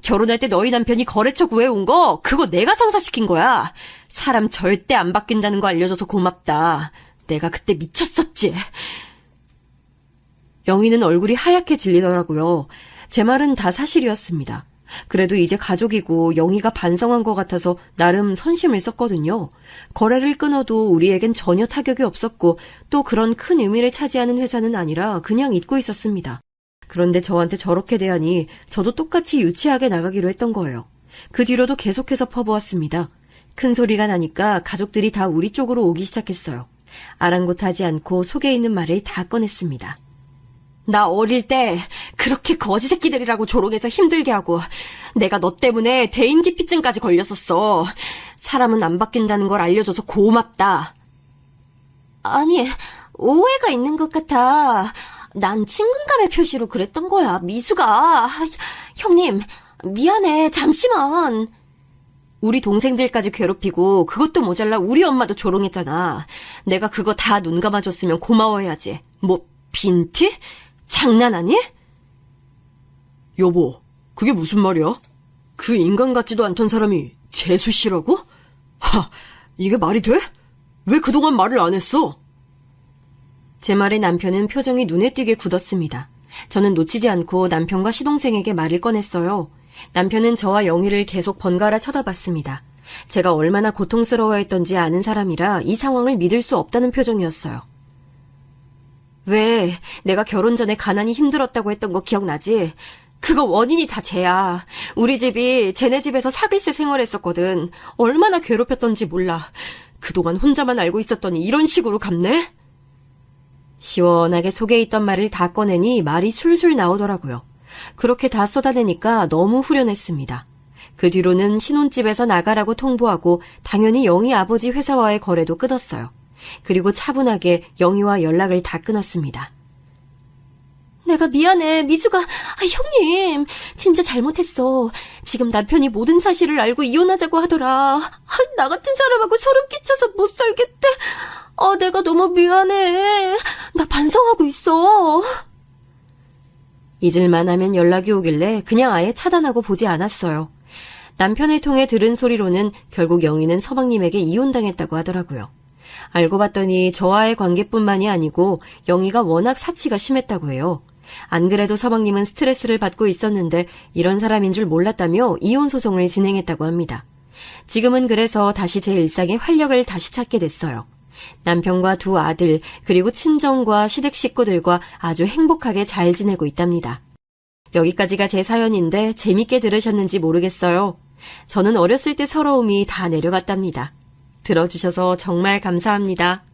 결혼할 때 너희 남편이 거래처 구해온 거 그거 내가 성사시킨 거야. 사람 절대 안 바뀐다는 거 알려줘서 고맙다. 내가 그때 미쳤었지. 영희는 얼굴이 하얗게 질리더라고요. 제 말은 다 사실이었습니다. 그래도 이제 가족이고 영희가 반성한 것 같아서 나름 선심을 썼거든요. 거래를 끊어도 우리에겐 전혀 타격이 없었고 또 그런 큰 의미를 차지하는 회사는 아니라 그냥 잊고 있었습니다. 그런데 저한테 저렇게 대하니 저도 똑같이 유치하게 나가기로 했던 거예요. 그 뒤로도 계속해서 퍼부었습니다. 큰 소리가 나니까 가족들이 다 우리 쪽으로 오기 시작했어요. 아랑곳하지 않고 속에 있는 말을 다 꺼냈습니다. 나 어릴 때 그렇게 거지 새끼들이라고 조롱해서 힘들게 하고 내가 너 때문에 대인기피증까지 걸렸었어. 사람은 안 바뀐다는 걸 알려줘서 고맙다. 아니, 오해가 있는 것 같아. 난 친근감의 표시로 그랬던 거야, 미수가. 형님, 미안해, 잠시만. 우리 동생들까지 괴롭히고 그것도 모자라 우리 엄마도 조롱했잖아. 내가 그거 다 눈 감아줬으면 고마워해야지. 뭐 빈티? 장난하니? 여보, 그게 무슨 말이야? 그 인간 같지도 않던 사람이 재수 씨라고? 하, 이게 말이 돼? 왜 그동안 말을 안 했어? 제 말에 남편은 표정이 눈에 띄게 굳었습니다. 저는 놓치지 않고 남편과 시동생에게 말을 꺼냈어요. 남편은 저와 영희를 계속 번갈아 쳐다봤습니다. 제가 얼마나 고통스러워했던지 아는 사람이라 이 상황을 믿을 수 없다는 표정이었어요. 왜 내가 결혼 전에 가난이 힘들었다고 했던 거 기억나지? 그거 원인이 다 쟤야. 우리 집이 쟤네 집에서 사글세 생활했었거든. 얼마나 괴롭혔던지 몰라. 그동안 혼자만 알고 있었더니 이런 식으로 갚네? 시원하게 속에 있던 말을 다 꺼내니 말이 술술 나오더라고요. 그렇게 다 쏟아내니까 너무 후련했습니다. 그 뒤로는 신혼집에서 나가라고 통보하고 당연히 영희 아버지 회사와의 거래도 끊었어요. 그리고 차분하게 영희와 연락을 다 끊었습니다. 내가 미안해, 미수가. 형님, 진짜 잘못했어. 지금 남편이 모든 사실을 알고 이혼하자고 하더라. 나 같은 사람하고 소름 끼쳐서 못 살겠대. 내가 너무 미안해. 나 반성하고 있어. 잊을만 하면 연락이 오길래 그냥 아예 차단하고 보지 않았어요. 남편을 통해 들은 소리로는 결국 영희는 서방님에게 이혼당했다고 하더라고요. 알고 봤더니 저와의 관계뿐만이 아니고 영희가 워낙 사치가 심했다고 해요. 안 그래도 서방님은 스트레스를 받고 있었는데 이런 사람인 줄 몰랐다며 이혼 소송을 진행했다고 합니다. 지금은 그래서 다시 제 일상에 활력을 다시 찾게 됐어요. 남편과 두 아들 그리고 친정과 시댁 식구들과 아주 행복하게 잘 지내고 있답니다. 여기까지가 제 사연인데 재밌게 들으셨는지 모르겠어요. 저는 어렸을 때 서러움이 다 내려갔답니다. 들어주셔서 정말 감사합니다.